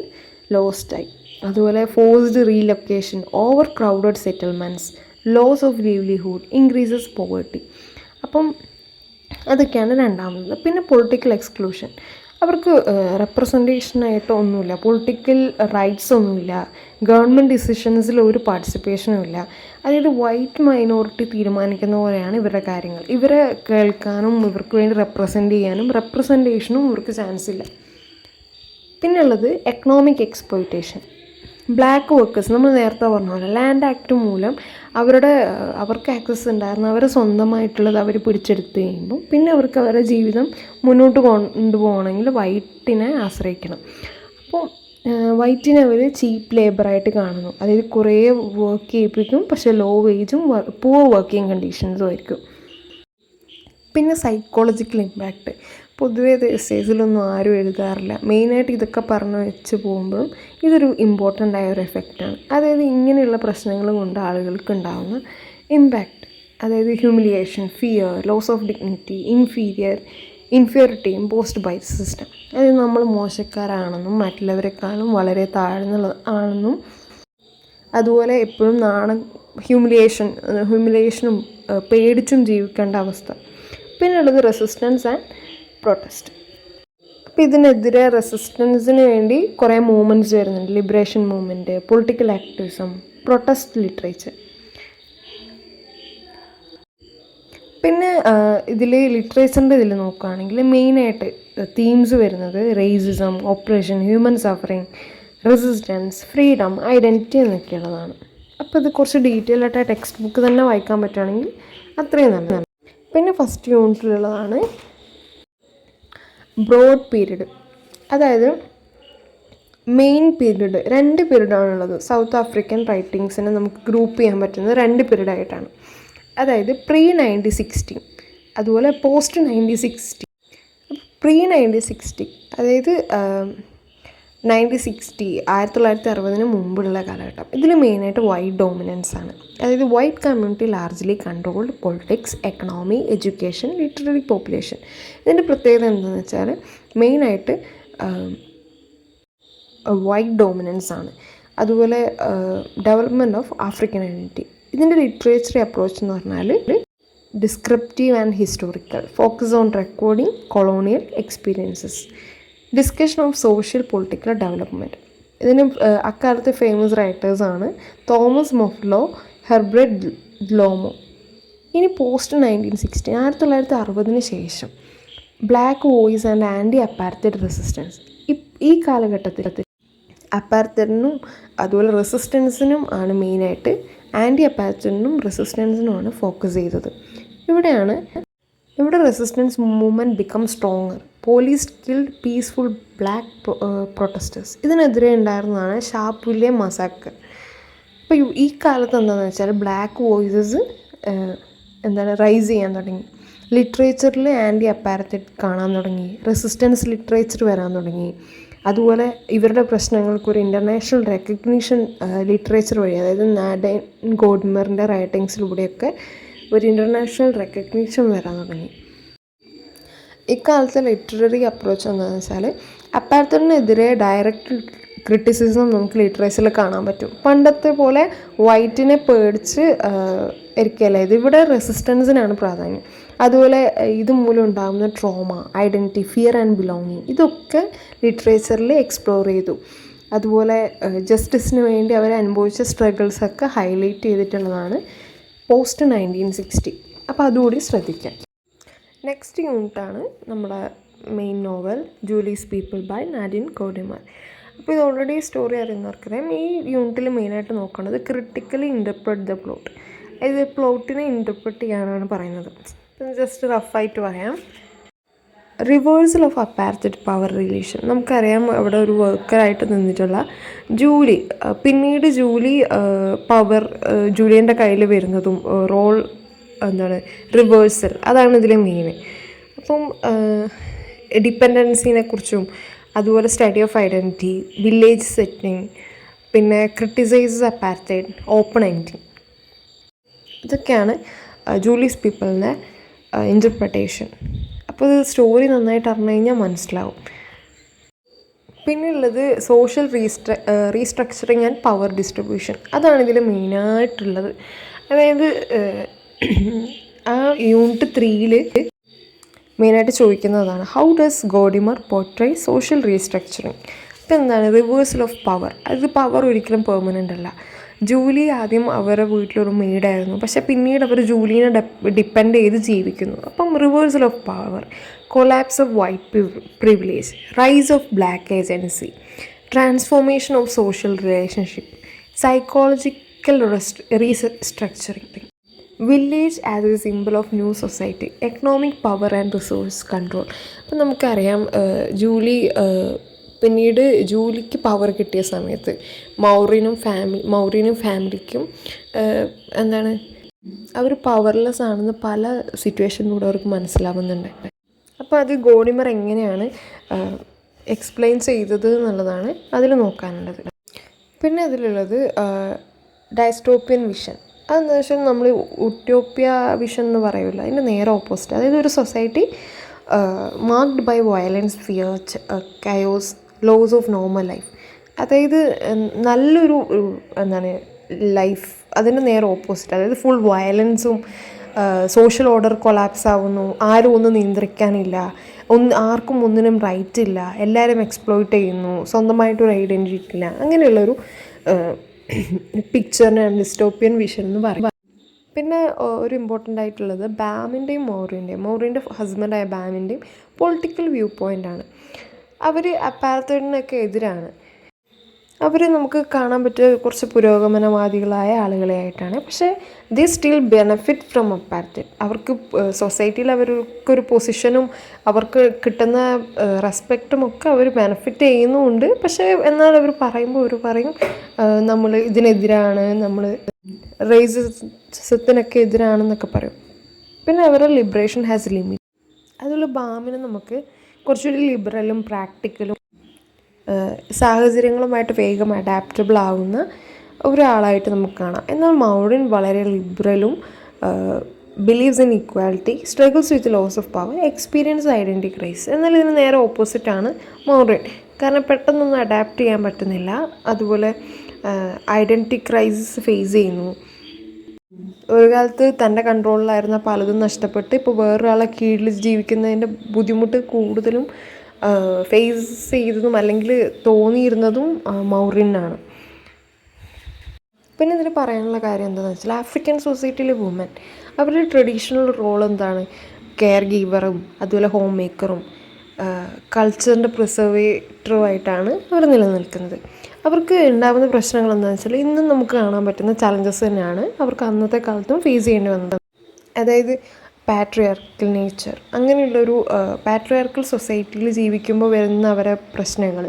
ലോസ്റ്റായി. അതുപോലെ forced relocation, over crowded settlements, loss of livelihood, increases poverty. അപ്പം അതൊക്കെയാണ് രണ്ടാമത്. പിന്നെ പൊളിറ്റിക്കൽ എക്സ്ക്ലൂഷൻ, അവർക്ക് റെപ്രസെൻറ്റേഷനായിട്ട് ഒന്നുമില്ല, പൊളിറ്റിക്കൽ റൈറ്റ്സ് ഒന്നുമില്ല, ഗവൺമെൻറ് ഡിസിഷൻസിൽ ഒരു പാർട്ടിസിപ്പേഷനും ഇല്ല. അതായത് വൈറ്റ് മൈനോറിറ്റി തീരുമാനിക്കുന്ന പോലെയാണ് ഇവരുടെ കാര്യങ്ങൾ. ഇവരെ കേൾക്കാനും ഇവർക്ക് വേണ്ടി റെപ്രസെൻറ്റ് ചെയ്യാനും റെപ്രസെൻറ്റേഷനും ഇവർക്ക് ചാൻസ് ഇല്ല. പിന്നുള്ളത് എക്കണോമിക് എക്സ്പ്ലോയിറ്റേഷൻ. ബ്ലാക്ക് വർക്കേഴ്സ്, നമ്മൾ നേരത്തെ പറഞ്ഞ പോലെ ലാൻഡ് ആക്ട് മൂലം അവർക്ക് ആക്സസ് ഉണ്ടായിരുന്നു, അവരെ സ്വന്തമായിട്ടുള്ളത് അവർ പിടിച്ചെടുത്ത് കഴിയുമ്പോൾ പിന്നെ അവർക്ക് അവരുടെ ജീവിതം മുന്നോട്ട് കൊണ്ടുപോകണമെങ്കിൽ വൈറ്റിനെ ആശ്രയിക്കണം. അപ്പോൾ വൈറ്റിനെ അവർ ചീപ്പ് ലേബറായിട്ട് കാണുന്നു. അതായത് കുറേ വർക്ക് ചെയ്യിപ്പിക്കും, പക്ഷേ ലോ വേജും പുവർ വർക്കിംഗ് കണ്ടീഷൻസും ആയിരിക്കും. പിന്നെ സൈക്കോളജിക്കൽ ഇമ്പാക്റ്റ്, പൊതുവേ ഇത് എസ്സേസിലൊന്നും ആരും എഴുതാറില്ല. മെയിനായിട്ട് ഇതൊക്കെ പറഞ്ഞു വെച്ച് പോകുമ്പോഴും ഇതൊരു ഇമ്പോർട്ടൻ്റ് ആയ ഒരു എഫക്റ്റാണ്. അതായത് ഇങ്ങനെയുള്ള പ്രശ്നങ്ങൾ കൊണ്ട് ആളുകൾക്ക് ഉണ്ടാകുന്ന ഇമ്പാക്റ്റ്, അതായത് humiliation, fear, loss of dignity, inferiority imposed by the system. അതായത് നമ്മൾ മോശക്കാരാണെന്നും മറ്റുള്ളവരെക്കാളും വളരെ താഴ്ന്നതാണെന്നും അതുപോലെ എപ്പോഴും ഹ്യൂമിലിയേഷനും പേടിച്ചും ജീവിക്കേണ്ട അവസ്ഥ. പിന്നുള്ളത് റെസിസ്റ്റൻസ് ആൻഡ് പ്രൊട്ടസ്റ്റ്. അപ്പോൾ ഇതിനെതിരെ റെസിസ്റ്റൻസിന് വേണ്ടി കുറേ മൂവ്മെൻറ്റ്സ് വരുന്നുണ്ട്. Liberation movement, political activism, protest literature. പിന്നെ ഇതിൽ ലിറ്ററേച്ചറിൻ്റെ ഇതിൽ നോക്കുകയാണെങ്കിൽ മെയിനായിട്ട് തീംസ് വരുന്നത് racism, operation, human suffering, resistance, freedom, identity എന്നൊക്കെയുള്ളതാണ്. അപ്പോൾ ഇത് കുറച്ച് ഡീറ്റെയിൽ ആയിട്ട് ടെക്സ്റ്റ് ബുക്ക് തന്നെ വായിക്കാൻ പറ്റുകയാണെങ്കിൽ അത്രയും നല്ലതാണ്. പിന്നെ ഫസ്റ്റ് യൂണിറ്റിലുള്ളതാണ് ബ്രോഡ് പീരീഡ്. അതായത് മെയിൻ പീരീഡ് 2 പീരീഡാണുള്ളത്. സൗത്ത് ആഫ്രിക്കൻ റൈറ്റിങ്സിനെ നമുക്ക് ഗ്രൂപ്പ് ചെയ്യാൻ പറ്റുന്നത് 2 പീരീഡായിട്ടാണ്. അതായത് പ്രീ-1960, അതുപോലെ പോസ്റ്റ്-1960. പ്രീ 1960 അതായത് 1960 മുമ്പുള്ള കാലഘട്ടം. ഇതിൽ മെയിനായിട്ട് വൈറ്റ് ഡോമിനൻസ് ആണ്. അതായത് white community largely controlled politics, economy, education, literary population. ഇതിൻ്റെ പ്രത്യേകത എന്താണെന്ന് വെച്ചാൽ മെയിനായിട്ട് വൈറ്റ് ഡോമിനൻസ് ആണ്. അതുപോലെ ഡെവലപ്മെൻറ്റ് ഓഫ് ആഫ്രിക്കൻ ഐഡൻറ്റിറ്റി. ഇതിൻ്റെ ലിറ്ററേച്ചറി അപ്രോച്ച് എന്ന് പറഞ്ഞാൽ descriptive and historical, focus on recording colonial experiences, discussion of social political development. ഇതിന് അക്കാലത്തെ ഫേമസ് റൈറ്റേഴ്സാണ് തോമസ് മൊഫ്ലോ, ഹെർബർട്ട് ഗ്ലോമോ. ഇനി പോസ്റ്റ് 1960, 1960 ശേഷം black voice and anti apartheid resistance. ഈ കാലഘട്ടത്തിൽ അപ്പാർത്തൈഡിനും അതുപോലെ റെസിസ്റ്റൻസിനും ആണ് മെയിനായിട്ട്, ആൻറ്റി അപ്പാർത്തൈഡിനും റെസിസ്റ്റൻസിനുമാണ് ഫോക്കസ് ചെയ്തത്. ഇവിടെ resistance movement become stronger. Police killed peaceful black protesters. ഇതിനെതിരെ ഉണ്ടായിരുന്നതാണ് ഷാർപ്പ് വില്യം മസാക്കർ. അപ്പോൾ ഈ കാലത്ത് എന്താണെന്ന് വെച്ചാൽ ബ്ലാക്ക് വോയിസസ് റൈസ് ചെയ്യാൻ തുടങ്ങി. ലിറ്ററേച്ചറിൽ ആൻറ്റി അപ്പാർത്തൈഡ് കാണാൻ തുടങ്ങി, റെസിസ്റ്റൻസ് ലിറ്ററേച്ചർ വരാൻ തുടങ്ങി. അതുപോലെ ഇവരുടെ പ്രശ്നങ്ങൾക്കൊരു ഇൻ്റർനാഷണൽ റെക്കഗ്നീഷൻ ലിറ്ററേച്ചർ വഴി, അതായത് നാഡൻ ഗോഡ്മറിൻ്റെ റൈറ്റിങ്സിലൂടെയൊക്കെ ഒരു ഇൻ്റർനാഷണൽ റെക്കഗ്നീഷൻ വരാൻ തുടങ്ങി. ഇക്കാലത്തെ ലിറ്റററി അപ്രോച്ച് എന്താണെന്ന് വെച്ചാൽ അപ്പാർത്തൈഡിനെതിരെ ഡയറക്റ്റ് ക്രിറ്റിസിസം നമുക്ക് ലിറ്ററേച്ചറിൽ കാണാൻ പറ്റും. പണ്ടത്തെ പോലെ വൈറ്റിനെ പേടിച്ച് ഇരിക്കുകയല്ല, ഇതിവിടെ റെസിസ്റ്റൻസിനാണ് പ്രാധാന്യം. അതുപോലെ ഇതുമൂലം ഉണ്ടാകുന്ന trauma, identity, fear and belonging, ഇതൊക്കെ ലിറ്ററേച്ചറിൽ എക്സ്പ്ലോർ ചെയ്തു. അതുപോലെ ജസ്റ്റിസിന് വേണ്ടി അവർ അനുഭവിച്ച സ്ട്രഗിൾസൊക്കെ ഹൈലൈറ്റ് ചെയ്തിട്ടുള്ളതാണ് പോസ്റ്റ് 1960. അപ്പോൾ അതുകൂടി ശ്രദ്ധിക്കാം. നെക്സ്റ്റ് യൂണിറ്റാണ് നമ്മുടെ main novel ജൂലീസ് people by നാഡിൻ Gordimer. അപ്പോൾ ഇത് ഓൾറെഡി സ്റ്റോറി അറിയുന്നവർക്കറിയാം. ഈ യൂണിറ്റിൽ മെയിനായിട്ട് നോക്കേണ്ടത് ക്രിട്ടിക്കലി ഇൻ്റർപ്രറ്റ് ദ പ്ലോട്ട്. ഇത് പ്ലോട്ടിനെ ഇൻ്റർപ്രറ്റ് ചെയ്യാനാണ് പറയുന്നത്. ജസ്റ്റ് റഫായിട്ട് പറയാം. Reversal of apartheid power relation. നമുക്കറിയാം അവിടെ ഒരു വർക്കറായിട്ട് നിന്നിട്ടുള്ള ജൂലി, പിന്നീട് ജൂലി പവർ ജൂലിയൻ്റെ കയ്യിൽ വരുന്നതും റോൾ റിവേഴ്സൽ, അതാണ് ഇതിലെ മെയിൻ. അപ്പം ഡിപ്പെൻഡൻസിനെ കുറിച്ചും അതുപോലെ study of identity, village setting, പിന്നെ ക്രിട്ടിസൈസസ് അപ്പാർത്തൈഡ്, ഓപ്പൺ എൻഡിങ്, ഇതൊക്കെയാണ് ജൂലീസ് പീപ്പിളിൻ്റെ ഇൻ്റർപ്രിട്ടേഷൻ. അപ്പോൾ ഇത് സ്റ്റോറി നന്നായിട്ട് അറിഞ്ഞു കഴിഞ്ഞാൽ മനസ്സിലാവും. പിന്നെയുള്ളത് social restructuring and power distribution. അതാണ് ഇതിൽ മെയിനായിട്ടുള്ളത്. അതായത് ആ യൂണിറ്റ് 3 മെയിനായിട്ട് ചോദിക്കുന്നതാണ് how does Gordimer portray social restructuring. അപ്പോൾ എന്താണ് റിവേഴ്സൽ ഓഫ് പവർ? അത് പവർ ഒരിക്കലും പെർമനൻ്റ് അല്ല. ജൂലി ആദ്യം അവരുടെ വീട്ടിലൊരു മെയ്ഡായിരുന്നു, പക്ഷെ പിന്നീട് അവർ ജൂലിനെ ഡിപ്പെൻഡ് ചെയ്ത് ജീവിക്കുന്നു. അപ്പം reversal of power, collapse of white privilege, rise of black agency, transformation of social relationship, psychological restructuring, village as A simple of new society, economic power and resource control. അപ്പം നമുക്കറിയാം ജൂലി പിന്നീട് ജൂലിക്ക് power കിട്ടിയ സമയത്ത് മൗറിനും ഫാമിലിക്കും അവർ powerless ആണെന്ന് പല സിറ്റുവേഷനിലൂടെ അവർക്ക് മനസ്സിലാവുന്നുണ്ട്. അപ്പോൾ അത് ഗോഡിമർ എങ്ങനെയാണ് എക്സ്പ്ലെയിൻ ചെയ്തത് എന്നുള്ളതാണ് അതിൽ നോക്കാനുള്ളത്. പിന്നെ അതിലുള്ളത് ഡൈസ്റ്റോപ്യൻ വിഷൻ. അതെന്താ വെച്ചാൽ നമ്മൾ ഉട്ടോപ്യ വിഷൻ എന്ന് പറയില്ല, അതിൻ്റെ നേരെ ഓപ്പോസിറ്റ്. അതായത് ഒരു society marked by violence, fear, chaos, loss of normal life. അതായത് നല്ലൊരു ലൈഫ്, അതിൻ്റെ നേരെ ഓപ്പോസിറ്റ്. അതായത് ഫുൾ വയലൻസും സോഷ്യൽ ഓർഡർ കൊളാപ്സ് ആവുന്നു, ആരും ഒന്നും നിയന്ത്രിക്കാനില്ല, ആർക്കും ഒന്നിനും റൈറ്റ് ഇല്ല, എല്ലാവരും എക്സ്പ്ലോയിറ്റ് ചെയ്യുന്നു, സ്വന്തമായിട്ടൊരു ഐഡൻറ്റിറ്റി ഇല്ല, അങ്ങനെയുള്ളൊരു പിക്ചറിനാണ് ഡിസ്റ്റോപ്യൻ വിഷൻ എന്ന് പറയും. പിന്നെ ഒരു ഇമ്പോർട്ടൻ്റ് ആയിട്ടുള്ളത് ബാമിൻ്റെയും മൗറിൻ്റെ ഹസ്ബൻഡായ ബാമിൻ്റെയും പൊളിറ്റിക്കൽ വ്യൂ പോയിൻ്റാണ്. അവർ അപ്പാർത്തൈഡിനൊക്കെ എതിരാണ്. അവർ നമുക്ക് കാണാൻ പറ്റിയ കുറച്ച് പുരോഗമനവാദികളായ ആളുകളെ ആയിട്ടാണ്. പക്ഷേ ദേ സ്റ്റിൽ ബെനഫിറ്റ് ഫ്രം അപ്പാർത്തൈഡ്. അവർക്ക് സൊസൈറ്റിയിൽ അവർക്കൊരു പൊസിഷനും അവർക്ക് കിട്ടുന്ന റെസ്പെക്റ്റും ഒക്കെ അവർ ബെനഫിറ്റ് ചെയ്യുന്നുമുണ്ട്. പക്ഷേ എന്നാൽ അവർ പറയും നമ്മൾ ഇതിനെതിരാണ്, നമ്മൾ റേസിസത്തിനൊക്കെ എതിരാണെന്നൊക്കെ പറയും. പിന്നെ അവരുടെ ലിബറേഷൻ ഹാസ് ലിമിറ്റ്. അതുപോലെ ബാമിന് നമുക്ക് കുറച്ചുകൂടി ലിബറലും പ്രാക്ടിക്കലും സാഹചര്യങ്ങളുമായിട്ട് വേഗം അഡാപ്റ്റബിൾ ആവുന്ന ഒരാളായിട്ട് നമുക്ക് കാണാം. എന്നാൽ മൗറിൻ വളരെ ലിബറലും, believes in equality, struggles with loss of power, experience identity crisis. എന്നാൽ ഇതിന് നേരെ ഓപ്പോസിറ്റാണ് മൗറിൻ. കാരണം പെട്ടെന്നൊന്നും അഡാപ്റ്റ് ചെയ്യാൻ പറ്റുന്നില്ല. അതുപോലെ ഐഡൻറ്റിറ്റി ക്രൈസിസ് ഫേസ് ചെയ്യുന്നു. ഒരു കാലത്ത് തൻ്റെ കൺട്രോളിലായിരുന്ന പലതും നഷ്ടപ്പെട്ട് ഇപ്പോൾ വേറൊരാളെ കീഴിൽ ജീവിക്കുന്നതിൻ്റെ ബുദ്ധിമുട്ട് കൂടുതലും ഫേസ് ചെയ്തതും അല്ലെങ്കിൽ തോന്നിയിരുന്നതും മൗറിനാണ്. പിന്നെ ഇതിൽ പറയാനുള്ള കാര്യം എന്താണെന്ന് വെച്ചാൽ ആഫ്രിക്കൻ സൊസൈറ്റിയിലെ വുമൻ അവരുടെ ട്രഡീഷണൽ റോൾ എന്താണ്? കെയർ ഗീവറും അതുപോലെ ഹോം മേക്കറും കൾച്ചറിൻ്റെ പ്രിസർവേറ്ററുമായിട്ടാണ് അവർ നിലനിൽക്കുന്നത്. അവർക്ക് ഉണ്ടാകുന്ന പ്രശ്നങ്ങൾ എന്താണെന്ന് വെച്ചാൽ ഇന്നും നമുക്ക് കാണാൻ പറ്റുന്ന ചലഞ്ചസ് തന്നെയാണ് അവർക്ക് അന്നത്തെ കാലത്തും ഫേസ് ചെയ്യേണ്ടി വന്നത്. അതായത് പാട്രിയാർക്കൽ നേച്ചർ, അങ്ങനെയുള്ളൊരു പാട്രിയാർക്കൽ സൊസൈറ്റിയിൽ ജീവിക്കുമ്പോൾ വരുന്ന അവരെ പ്രശ്നങ്ങൾ,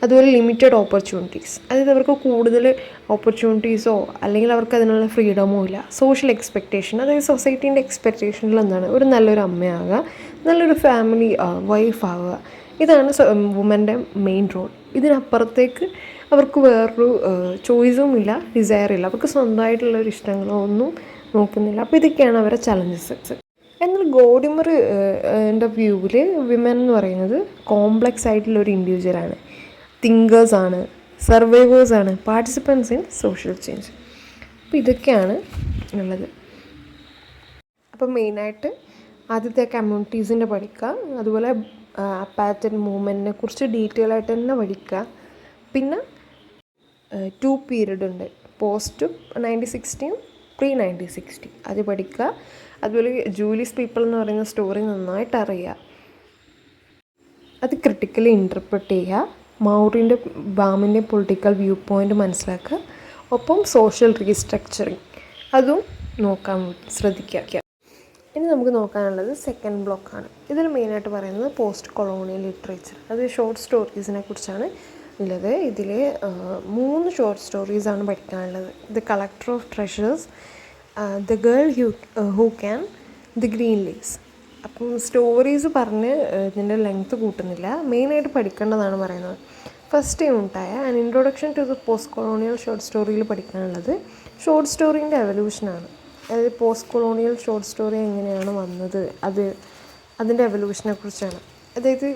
അതുപോലെ ലിമിറ്റഡ് ഓപ്പർച്യൂണിറ്റീസ്, അതായത് അവർക്ക് കൂടുതൽ ഓപ്പർച്യൂണിറ്റീസോ അല്ലെങ്കിൽ അവർക്ക് അതിനുള്ള ഫ്രീഡമോ ഇല്ല. സോഷ്യൽ എക്സ്പെക്റ്റേഷൻ, അതായത് സൊസൈറ്റീൻ്റെ എക്സ്പെക്റ്റേഷനിൽ എന്താണ്? ഒരു നല്ലൊരു അമ്മയാകുക, നല്ലൊരു ഫാമിലി വൈഫ് ആവുക, ഇതാണ് വുമൻ്റെ മെയിൻ റോൾ. ഇതിനപ്പുറത്തേക്ക് അവർക്ക് വേറൊരു ചോയ്സും ഇല്ല, ഡിസയർ ഇല്ല, അവർക്ക് സ്വന്തമായിട്ടുള്ളൊരു ഇഷ്ടങ്ങളോ ഒന്നും നോക്കുന്നില്ല. അപ്പോൾ ഇതൊക്കെയാണ് അവരുടെ ചലഞ്ചസ്. എന്നാൽ ഗോഡിമർ എൻ്റെ വ്യൂവിൽ വിമൻ എന്ന് പറയുന്നത് കോംപ്ലക്സ് ആയിട്ടുള്ളൊരു ഇൻഡിവിജ്വലാണ്, തിങ്കേഴ്സാണ്, സർവൈവേഴ്സാണ്, പാർട്ടിസിപ്പൻസ് ഇൻ സോഷ്യൽ ചേഞ്ച്. അപ്പോൾ ഇതൊക്കെയാണ് ഉള്ളത്. അപ്പം മെയിനായിട്ട് ആദ്യത്തെ കമ്മ്യൂണിറ്റീസിൻ്റെ പഠിക്കുക, അതുപോലെ അപ്പാച്ചൻ മൂവ്മെൻറ്റിനെ കുറിച്ച് ഡീറ്റെയിൽ ആയിട്ട് തന്നെ പഠിക്കുക. പിന്നെ 2 പീരീഡ് ഉണ്ട്, പോസ്റ്റ് 1916, പ്രീ 1960, അത് പഠിക്കുക. അതുപോലെ ജൂലിയസ് പീപ്പിൾ എന്ന് പറയുന്ന സ്റ്റോറി നന്നായിട്ട് അറിയുക, അത് ക്രിട്ടിക്കലി ഇൻ്റർപ്രറ്റ് ചെയ്യുക, മൗറിൻ്റെ ബാമിൻ്റെ പൊളിറ്റിക്കൽ വ്യൂ പോയിൻ്റ് മനസ്സിലാക്കുക, ഒപ്പം സോഷ്യൽ റീസ്ട്രക്ചറിങ് അതും നോക്കാൻ ശ്രദ്ധിക്കുക. ഇനി നമുക്ക് നോക്കാനുള്ളത് സെക്കൻഡ് ബ്ലോക്കാണ്. ഇതിൽ മെയിനായിട്ട് പറയുന്നത് പോസ്റ്റ് കൊളോണിയൽ ലിറ്ററേച്ചർ, അത് ഷോർട്ട് സ്റ്റോറീസിനെ കുറിച്ചാണ് ഉള്ളത്. ഇതിൽ 3 ഷോർട്ട് സ്റ്റോറീസാണ് പഠിക്കാനുള്ളത്. The collector of treasures, the girl who can, the green leaves. അപ്പം സ്റ്റോറീസ് പറഞ്ഞ് ഇതിൻ്റെ ലെങ്ത്ത് കൂട്ടുന്നില്ല, മെയിനായിട്ട് പഠിക്കേണ്ടതാണ് പറയുന്നത്. ഫസ്റ്റ് യൂണിറ്റായ an introduction to the post colonial short സ്റ്റോറിയിൽ പഠിക്കാനുള്ളത് ഷോർട്ട് സ്റ്റോറീൻ്റെ എവല്യൂഷനാണ്. അതായത് പോസ്റ്റ് കൊളോണിയൽ ഷോർട്ട് സ്റ്റോറി എങ്ങനെയാണ് വന്നത്, അതിൻ്റെ എവല്യൂഷനെ കുറിച്ചാണ്. അതായത്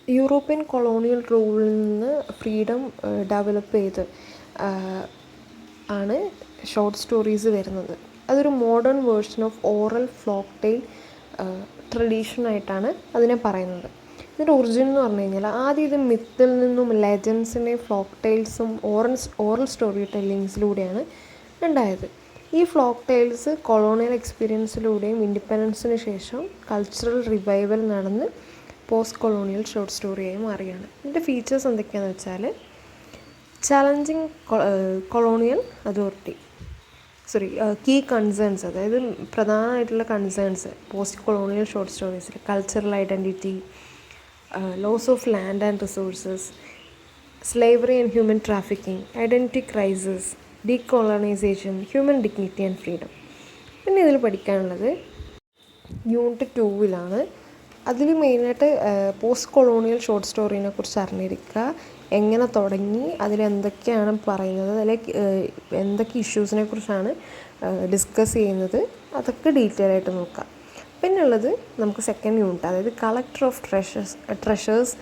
യൂറോപ്യൻ കൊളോണിയൽ റൂളിൽ നിന്ന് ഫ്രീഡം ഡെവലപ്പ് ചെയ്ത് ആണ് ഷോർട്ട് സ്റ്റോറീസ് വരുന്നത്. അതൊരു modern version of oral folk tale ട്രഡീഷനായിട്ടാണ് അതിനെ പറയുന്നത്. ഇതിൻ്റെ ഒറിജിൻ എന്ന് പറഞ്ഞു കഴിഞ്ഞാൽ ആദ്യം ഇത് മിത്തിൽ നിന്നും ലെജൻസിൻ്റെയും ഫ്ലോക്ക് ടെയിൽസും ഓറൽ സ്റ്റോറി ടെല്ലിങ്സിലൂടെയാണ് ഉണ്ടായത്. ഈ ഫ്ലോക്ക് ടെയിൽസ് കൊളോണിയൽ എക്സ്പീരിയൻസിലൂടെയും ഇൻഡിപെൻഡൻസിന് ശേഷം കൾച്ചറൽ റിവൈവൽ നടന്ന് പോസ്റ്റ് കൊളോണിയൽ ഷോർട്ട് സ്റ്റോറിയായി മാറിയാണ്. ഇതിൻ്റെ ഫീച്ചേഴ്സ് എന്തൊക്കെയാണെന്ന് വെച്ചാൽ challenging colonial authority, key concerns, അതായത് പ്രധാനമായിട്ടുള്ള കൺസേൺസ് പോസ്റ്റ് കൊളോണിയൽ ഷോർട്ട് സ്റ്റോറീസിൽ cultural identity, loss of land and resources, slavery and human trafficking, identity crisis, decolonisation, human dignity and freedom. പിന്നെ ഇതിൽ പഠിക്കാനുള്ളത് യൂണിറ്റ് 2 അതിൽ മെയിനായിട്ട് പോസ്റ്റ് കൊളോണിയൽ ഷോർട്ട് സ്റ്റോറീനെ കുറിച്ച് അറിഞ്ഞിരിക്കുക, എങ്ങനെ തുടങ്ങി, അതിലെന്തൊക്കെയാണ് പറയുന്നത്, അതിലെ എന്തൊക്കെ ഇഷ്യൂസിനെ കുറിച്ചാണ് ഡിസ്കസ് ചെയ്യുന്നത്, അതൊക്കെ ഡീറ്റെയിൽ ആയിട്ട് നോക്കാം. പിന്നെ ഉള്ളത് നമുക്ക് സെക്കൻഡ് യൂണിറ്റ്, അതായത് കളക്ടർ ഓഫ് ട്രഷേഴ്സ്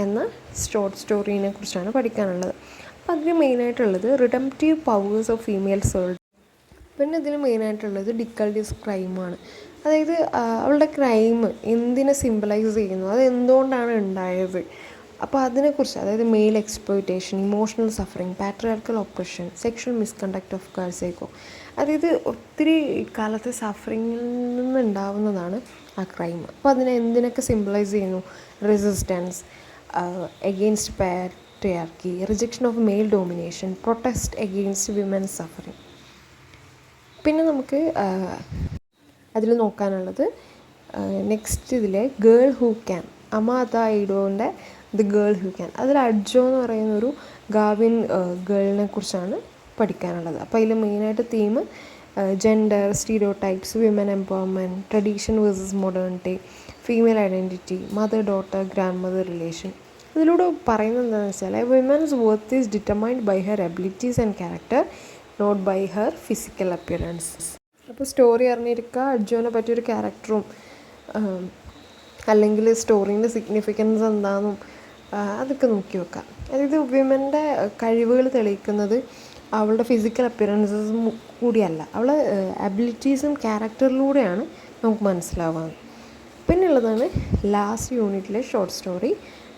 എന്ന ഷോർട്ട് സ്റ്റോറീനെ കുറിച്ചാണ് പഠിക്കാനുള്ളത്. അപ്പോൾ അതിൽ മെയിനായിട്ടുള്ളത് റിഡംപ്റ്റീവ് പവേഴ്സ് ഓഫ് ഫീമെയിൽ സോൾ. പിന്നെ ഇതിൽ മെയിനായിട്ടുള്ളത് ഡിക്കൽഡീസ് ക്രൈമാണ്. അതായത് അവളുടെ ക്രൈം എന്തിനെ സിംബലൈസ് ചെയ്യുന്നു, അത് എന്തുകൊണ്ടാണ് ഉണ്ടായത്, അപ്പോൾ അതിനെക്കുറിച്ച്, അതായത് male exploitation, emotional suffering, patriarchal oppression, sexual misconduct of ഗേൾസേക്കോ, അതായത് ഒത്തിരി കാലത്തെ സഫറിങ്ങിൽ നിന്നുണ്ടാവുന്നതാണ് ആ ക്രൈം. അപ്പോൾ അതിനെ എന്തിനൊക്കെ സിംബലൈസ് ചെയ്യുന്നു? Resistance against patriarchy, rejection of male domination, protest against women's suffering. പിന്നെ നമുക്ക് അതിൽ നോക്കാനുള്ളത് നെക്സ്റ്റ് ഇതിൽ ഗേൾ ഹൂ ക്യാൻ, അമാത ഐഡോൻ്റെ ദ ഗേൾ ഹൂ ക്യാൻ. അതിൽ അഡ്ജോ എന്ന് പറയുന്നൊരു ഗാവിൻ ഗേളിനെ കുറിച്ചാണ് പഠിക്കാനുള്ളത്. അപ്പോൾ അതിൽ മെയിനായിട്ട് theme gender, stereotypes, women empowerment, tradition versus modernity, female identity, mother daughter grand mother relation. ഇതിലൂടെ പറയുന്നത് എന്താണെന്ന് വെച്ചാൽ women's worth is determined by her abilities and character, not by her physical appearance. അപ്പോൾ സ്റ്റോറി അറിഞ്ഞിരിക്കുക, അഡ്ജോനെ പറ്റിയൊരു ക്യാരക്ടറും അല്ലെങ്കിൽ സ്റ്റോറീൻ്റെ സിഗ്നിഫിക്കൻസ് എന്താണെന്നും അതൊക്കെ നോക്കി വെക്കാം. അതായത് വിമൻ്റെ കഴിവുകൾ തെളിയിക്കുന്നത് അവളുടെ ഫിസിക്കൽ അപ്പിയറൻസസും കൂടിയല്ല, അവളെ അബിലിറ്റീസും ക്യാരക്ടറിലൂടെയാണ് നമുക്ക് മനസ്സിലാവുന്നത്. പിന്നെ ഉള്ളതാണ് ലാസ്റ്റ് യൂണിറ്റിലെ short story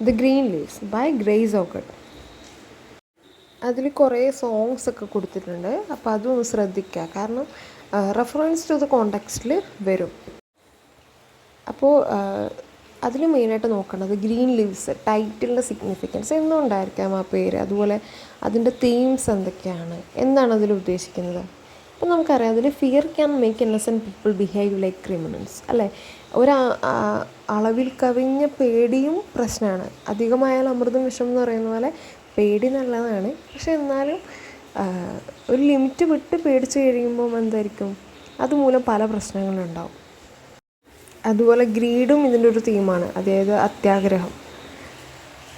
the green leaves by Grace Ogot. അതിൽ കുറേ സോങ്സ് ഒക്കെ കൊടുത്തിട്ടുണ്ട്, അപ്പോൾ അതൊന്ന് ശ്രദ്ധിക്കുക, കാരണം റെഫറൻസ് ടു ദ കോണ്ടെക്സ്റ്റിൽ വരും. അപ്പോൾ അതിൽ മെയിനായിട്ട് നോക്കേണ്ടത് ഗ്രീൻ ലീവ്സ്, ടൈറ്റിലിൻ്റെ സിഗ്നിഫിക്കൻസ് എന്തുകൊണ്ടായിരിക്കാം ആ പേര്, അതുപോലെ അതിൻ്റെ തീംസ് എന്തൊക്കെയാണ്, എന്താണ് അതിൽ ഉദ്ദേശിക്കുന്നത്. അപ്പോൾ നമുക്കറിയാം അതിൽ fear can make innocent people behave like criminals അല്ലേ. അളവിൽ കവിഞ്ഞ പേടിയും പ്രശ്നമാണ്. അധികമായാൽ അമൃതം വിഷം എന്ന് പറയുന്ന പോലെ പേടി നല്ലതാണ്, പക്ഷെ എന്നാലും ഒരു ലിമിറ്റ് വിട്ട് പേടിച്ച് കഴിയുമ്പോൾ എന്തായിരിക്കും, അതുമൂലം പല പ്രശ്നങ്ങളുണ്ടാവും. അതുപോലെ ഗ്രീഡും ഇതിൻ്റെ ഒരു തീമാണ്, അതായത് അത്യാഗ്രഹം.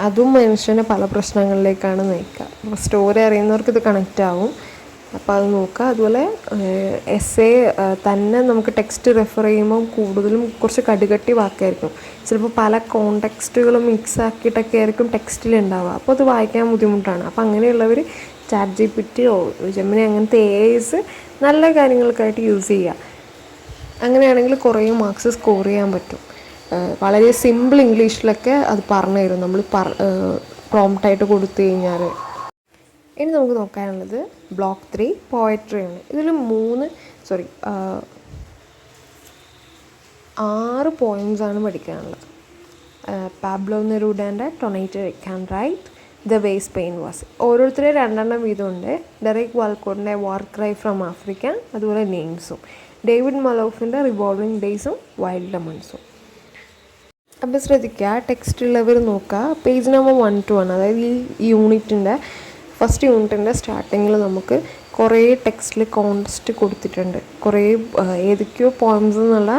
അതും മനുഷ്യനെ പല പ്രശ്നങ്ങളിലേക്കാണ് നയിക്കുക. അപ്പോൾ സ്റ്റോറി അറിയുന്നവർക്ക് ഇത് കണക്റ്റ് ആവും, അപ്പോൾ അത് നോക്കുക. അതുപോലെ എസ്സേ തന്നെ നമുക്ക് ടെക്സ്റ്റ് റെഫർ ചെയ്യുമ്പോൾ കൂടുതലും കുറച്ച് കടുകട്ടി വാക്കായിരിക്കും, ചിലപ്പോൾ പല കോണ്ടെക്സ്റ്റുകളും മിക്സ് ആക്കിയിട്ടൊക്കെ ആയിരിക്കും ടെക്സ്റ്റിലുണ്ടാവുക, അപ്പോൾ അത് വായിക്കാൻ ബുദ്ധിമുട്ടാണ്. അപ്പോൾ അങ്ങനെയുള്ളവർ ചാറ്റ് GPT ജെമിനി അങ്ങനത്തെ AIs നല്ല കാര്യങ്ങൾക്കായിട്ട് യൂസ് ചെയ്യുക. അങ്ങനെയാണെങ്കിൽ കുറേ മാർക്സ് സ്കോർ ചെയ്യാൻ പറ്റും. വളരെ സിമ്പിൾ ഇംഗ്ലീഷിലൊക്കെ അത് പറഞ്ഞു തരും നമ്മൾ പ്രോംപ്റ്റായിട്ട് കൊടുത്തു കഴിഞ്ഞാൽ. ഇനി നമുക്ക് നോക്കാനുള്ളത് ബ്ലോക്ക് 3 പോയട്രിയാണ്. ഇതിൽ 6 പോയിംസാണ് പഠിക്കാനുള്ളത്. പാബ്ലോ നെരൂഡാൻ്റെ tonight I can write, the way Spain was. ഓരോരുത്തരെ 2 വീതമുണ്ട്. ഡെറിക് വാൽക്കോട്ടിൻ്റെ വാർ ക്രൈ ഫ്രം ആഫ്രിക്ക, അതുപോലെ നെയിംസും. ഡേവിഡ് മലോഫിൻ്റെ റിവോൾവിംഗ് ഡേയ്സും വൈൽഡ് ലെമൺസും. അപ്പോൾ ശ്രദ്ധിക്കുക, ടെക്സ്റ്റുള്ളവർ നോക്കുക. പേജ് നമ്പർ 121, അതായത് ഈ ഫസ്റ്റ് യൂണിറ്റിൻ്റെ സ്റ്റാർട്ടിങ്ങിൽ നമുക്ക് കുറേ ടെക്സ്റ്റിൽ കോൺടെക്സ്റ്റ് കൊടുത്തിട്ടുണ്ട്. കുറേ ഏതൊക്കെയോ പോയിംസ് എന്നുള്ള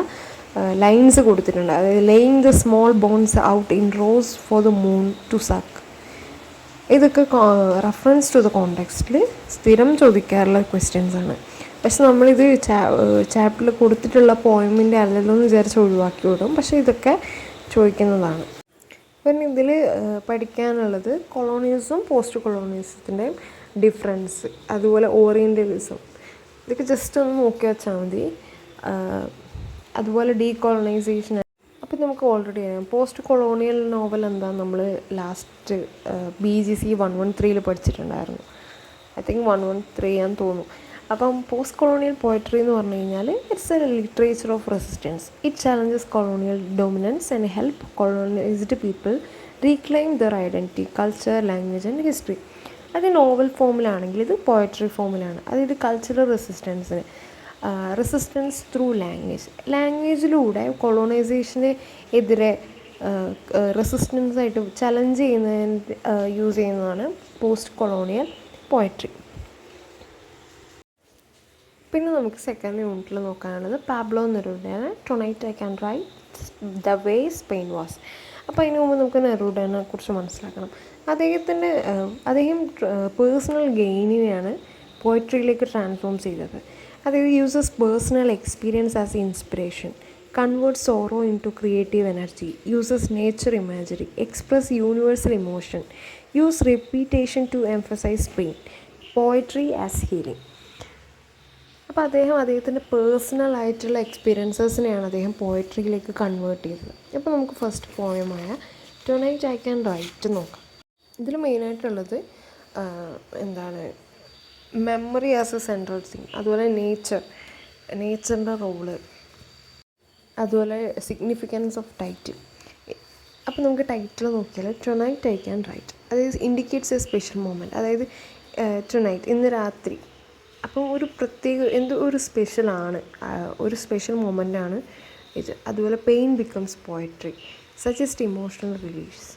ലൈൻസ് കൊടുത്തിട്ടുണ്ട്. അതായത് laying the small bones out in rows for the moon to suck. ഇതൊക്കെ റെഫറൻസ് ടു ദ കോണ്ടെക്സ്റ്റിൽ സ്ഥിരം ചോദിക്കാറുള്ള ക്വസ്റ്റ്യൻസാണ്. പക്ഷെ നമ്മളിത് ചാപ്റ്ററിൽ കൊടുത്തിട്ടുള്ള പോയിമിൻ്റെ അല്ലല്ലോ എന്ന് വിചാരിച്ച് ഒഴിവാക്കി വിടും, പക്ഷേ ഇതൊക്കെ ചോദിക്കുന്നതാണ്. പിന്നെ ഇതിൽ പഠിക്കാനുള്ളത് കൊളോണിയലിസം, പോസ്റ്റ് കൊളോണിയലിസത്തിൻ്റെയും ഡിഫറൻസ്, അതുപോലെ ഓറിയൻ്റലിസം. ഇതൊക്കെ ജസ്റ്റ് ഒന്ന് നോക്കി വെച്ചാൽ മതി. അതുപോലെ ഡീകോളനൈസേഷൻ. അപ്പോൾ നമുക്ക് ഓൾറെഡി അറിയാം പോസ്റ്റ് കൊളോണിയൽ നോവൽ എന്താ നമ്മൾ ലാസ്റ്റ് BGC 113 പഠിച്ചിട്ടുണ്ടായിരുന്നു. ഐ തിങ്ക് 113 ആണെന്ന് തോന്നുന്നു. അപ്പം പോസ്റ്റ് കൊളോണിയൽ പോയട്രി എന്ന് പറഞ്ഞു കഴിഞ്ഞാൽ it's a literature of resistance. It challenges colonial dominance and help colonised people reclaim their identity, culture, language and history. അത് നോവൽ ഫോമിലാണെങ്കിൽ ഇത് പോയട്രി ഫോമിലാണ്. അതായത് കൾച്ചറൽ റെസിസ്റ്റൻസ് ത്രൂ ലാംഗ്വേജിലൂടെ കൊളോണൈസേഷന് എതിരെ റെസിസ്റ്റൻസായിട്ട് ചലഞ്ച് ചെയ്യുന്നതിന് യൂസ് ചെയ്യുന്നതാണ് പോസ്റ്റ് കൊളോണിയൽ പോയട്രി. പിന്നെ നമുക്ക് സെക്കൻഡ് യൂണിറ്റിൽ നോക്കാനുള്ളത് പാബ്ലോ നെരൂഡയാണ് tonight I can write, the way Spain was. അപ്പോൾ അതിന് മുമ്പ് നമുക്ക് നെരൂഡനെ കുറിച്ച് മനസ്സിലാക്കണം. അദ്ദേഹം പേഴ്സണൽ ഗെയിനിനെയാണ് പോയട്രിയിലേക്ക് ട്രാൻസ്ഫോം ചെയ്തത്. അതായത് uses personal experience as inspiration, convert sorrow in to creative energy, uses nature imagery, express universal emotion, use repetition to emphasise pain, poetry as healing. അപ്പോൾ അദ്ദേഹത്തിൻ്റെ പേഴ്സണൽ ആയിട്ടുള്ള എക്സ്പീരിയൻസസിനെയാണ് അദ്ദേഹം പോയട്രിയിലേക്ക് കൺവേർട്ട് ചെയ്തത്. അപ്പോൾ നമുക്ക് ഫസ്റ്റ് പോയമായ ടൊണൈറ്റ് ഐ ക്യാൻ റൈറ്റ് നോക്കാം. ഇതിൽ മെയിനായിട്ടുള്ളത് memory as A central theme, അതുപോലെ നേച്ചറിൻ്റെ റോള്, അതുപോലെ സിഗ്നിഫിക്കൻസ് ഓഫ് ടൈറ്റിൽ. അപ്പോൾ നമുക്ക് ടൈറ്റിൽ നോക്കിയാൽ ടൊണൈറ്റ് ഐ ക്യാൻ റൈറ്റ്, അതായത് ഇൻഡിക്കേറ്റ്സ് എ സ്പെഷ്യൽ മൊമെൻറ്റ്. അതായത് ടൊണൈറ്റ്, ഇന്ന് രാത്രി. അപ്പം ഒരു സ്പെഷ്യൽ മൊമെൻ്റാണ് ഇത്. അതുപോലെ pain becomes poetry, suggest emotional reliefs,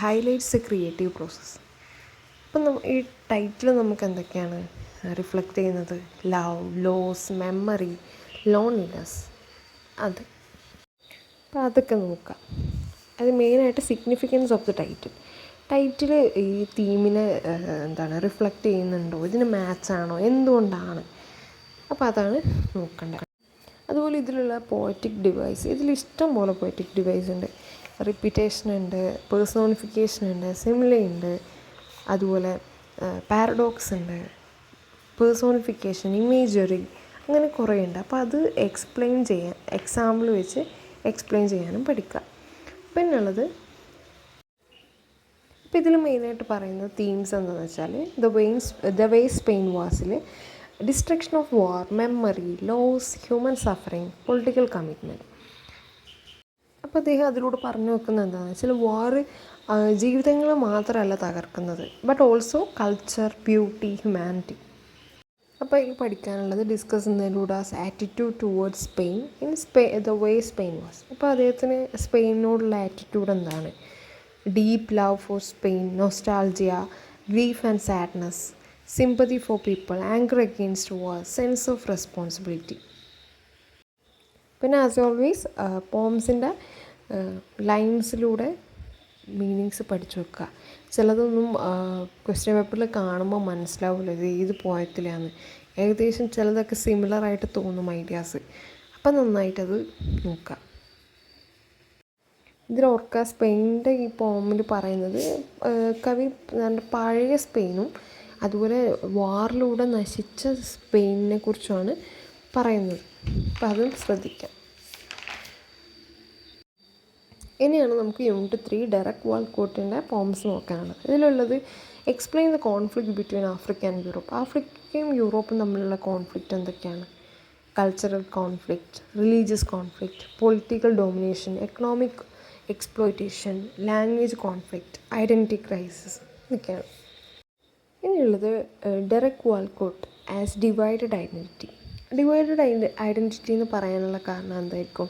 highlights a creative process. അപ്പം ഈ ടൈറ്റിൽ നമുക്ക് എന്തൊക്കെയാണ് റിഫ്ലക്റ്റ് ചെയ്യുന്നത്? Love, loss, memory, loneliness. അപ്പോൾ അതൊക്കെ നോക്കാം. അത് മെയിനായിട്ട് സിഗ്നിഫിക്കൻസ് ഓഫ് ദ ടൈറ്റിൽ ഈ തീമിനെ റിഫ്ലക്റ്റ് ചെയ്യുന്നുണ്ടോ, ഇതിന് മാച്ചാണോ, എന്തുകൊണ്ടാണ്, അപ്പോൾ അതാണ് നോക്കേണ്ടത്. അതുപോലെ ഇതിലുള്ള പോയറ്റിക് ഡിവൈസ്, ഇതിലിഷ്ടം പോലെ പോയറ്റിക് ഡിവൈസ് ഉണ്ട്. റിപ്പീറ്റേഷൻ ഉണ്ട്, പേഴ്സോണിഫിക്കേഷൻ ഉണ്ട്, സിമില ഉണ്ട്, അതുപോലെ പാരഡോക്സ് ഉണ്ട്, പേഴ്സോണിഫിക്കേഷൻ, ഇമേജറി, അങ്ങനെ കുറേ ഉണ്ട്. അപ്പോൾ അത് എക്സ്പ്ലെയിൻ ചെയ്യാൻ, എക്സാമ്പിൾ വെച്ച് എക്സ്പ്ലെയിൻ ചെയ്യാനും പഠിക്കുക. പിന്നുള്ളത്, അപ്പോൾ ഇതിൽ മെയിനായിട്ട് പറയുന്ന തീംസ് എന്താണെന്ന് വെച്ചാൽ ദ വേ സ്പെയിൻ വാസിൽ destruction of war, memory loss, human suffering, political commitment. അപ്പോൾ അദ്ദേഹം അതിലൂടെ പറഞ്ഞു വെക്കുന്നത് എന്താണെന്ന് വെച്ചാൽ വാർ ജീവിതങ്ങൾ മാത്രമല്ല തകർക്കുന്നത്, but also culture, beauty, humanity. അപ്പോൾ ഈ പഠിക്കാനുള്ളത് ഡിസ്കസ് ചെയ്യുന്നതിലൂടെ attitude towards Spain the way Spain was. അപ്പോൾ അദ്ദേഹത്തിന് സ്പെയിനോടുള്ള ആറ്റിറ്റ്യൂഡ് എന്താണ്? Deep love for Spain, nostalgia, grief and sadness, sympathy for people, anger against war, sense of responsibility. പിന്നെ as always പോംസിൻ്റെ ലൈൻസിലൂടെ മീനിങ്സ് പഠിച്ചു വെക്കുക. ചിലതൊന്നും ക്വസ്റ്റ്യൻ പേപ്പറിൽ കാണുമ്പോൾ മനസ്സിലാവില്ല ഇത് ഏത് പോയത്തിലാണ്. ഏകദേശം ചിലതൊക്കെ സിമിലറായിട്ട് തോന്നും ഐഡിയാസ്. അപ്പം നന്നായിട്ടത് നോക്കുക. ഇതിലോർക്കുക, സ്പെയിനിൻ്റെ ഈ പോമിൽ പറയുന്നത് കവി പഴയ സ്പെയിനും അതുപോലെ വാറിലൂടെ നശിച്ച സ്പെയിനിനെ കുറിച്ചുമാണ് പറയുന്നത്. അപ്പം അതും ശ്രദ്ധിക്കാം. ഇനിയാണ് നമുക്ക് യൂണിറ്റ് 3 ഡെറക് വാൾക്കോട്ടിൻ്റെ പോംസ് നോക്കാനുള്ളത്. ഇതിലുള്ളത് explain the conflict between Africa and Europe. ആഫ്രിക്കയും യൂറോപ്പും തമ്മിലുള്ള കോൺഫ്ലിക്റ്റ് എന്തൊക്കെയാണ്? Cultural conflict, religious conflict, political domination, economic exploitation, language conflict, identity crisis, ഇതൊക്കെയാണ്. ഇനിയുള്ളത് Derek Walcott as divided identity. Divided identity എന്ന് പറയാനുള്ള കാരണം എന്തായിരിക്കും?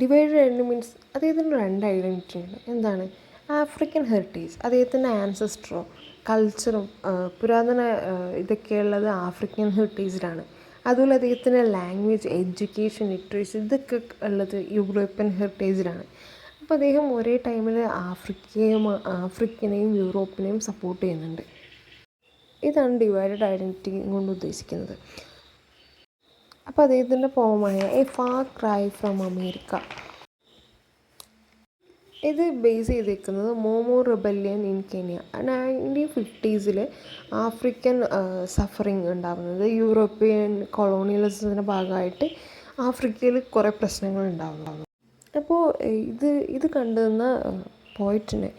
ഡിവൈഡഡ് ഐഡൻറ്റിറ്റി മീൻസ് അദ്ദേഹത്തിന് 2 ഐഡൻറ്റിറ്റി ഉണ്ട്. എന്താണ്? ആഫ്രിക്കൻ ഹെറിറ്റേജ്, അദ്ദേഹത്തിൻ്റെ ആൻസസ്ട്രോ കൾച്ചറും പുരാതന ഇതൊക്കെയുള്ളത് ആഫ്രിക്കൻ ഹെറിറ്റേജിലാണ്. അതുപോലെ അദ്ദേഹത്തിൻ്റെ ലാംഗ്വേജ്, എഡ്യൂക്കേഷൻ, ലിറ്ററേച്ചർ ഇതൊക്കെ ഉള്ളത് യൂറോപ്യൻ ഹെറിറ്റേജിലാണ്. അപ്പോൾ അദ്ദേഹം ഒരേ ടൈമിൽ ആഫ്രിക്കനെയും യൂറോപ്പിനെയും സപ്പോർട്ട് ചെയ്യുന്നുണ്ട്. ഇതാണ് ഡിവൈഡഡ് ഐഡൻറ്റിറ്റി കൊണ്ട് ഉദ്ദേശിക്കുന്നത്. അപ്പോൾ അദ്ദേഹത്തിൻ്റെ പോമായ a far cry from America, ഇത് ബേസ് ചെയ്തിരിക്കുന്നത് Mau Mau rebellion in Kenya. 1950s African suffering ഉണ്ടാകുന്നത് യൂറോപ്യൻ കൊളോണിയലിസത്തിൻ്റെ ഭാഗമായിട്ട് ആഫ്രിക്കയിൽ കുറേ പ്രശ്നങ്ങൾ ഉണ്ടാകുന്നു. അപ്പോൾ ഇത് കണ്ടുനിന്ന പോയിട്ടിന്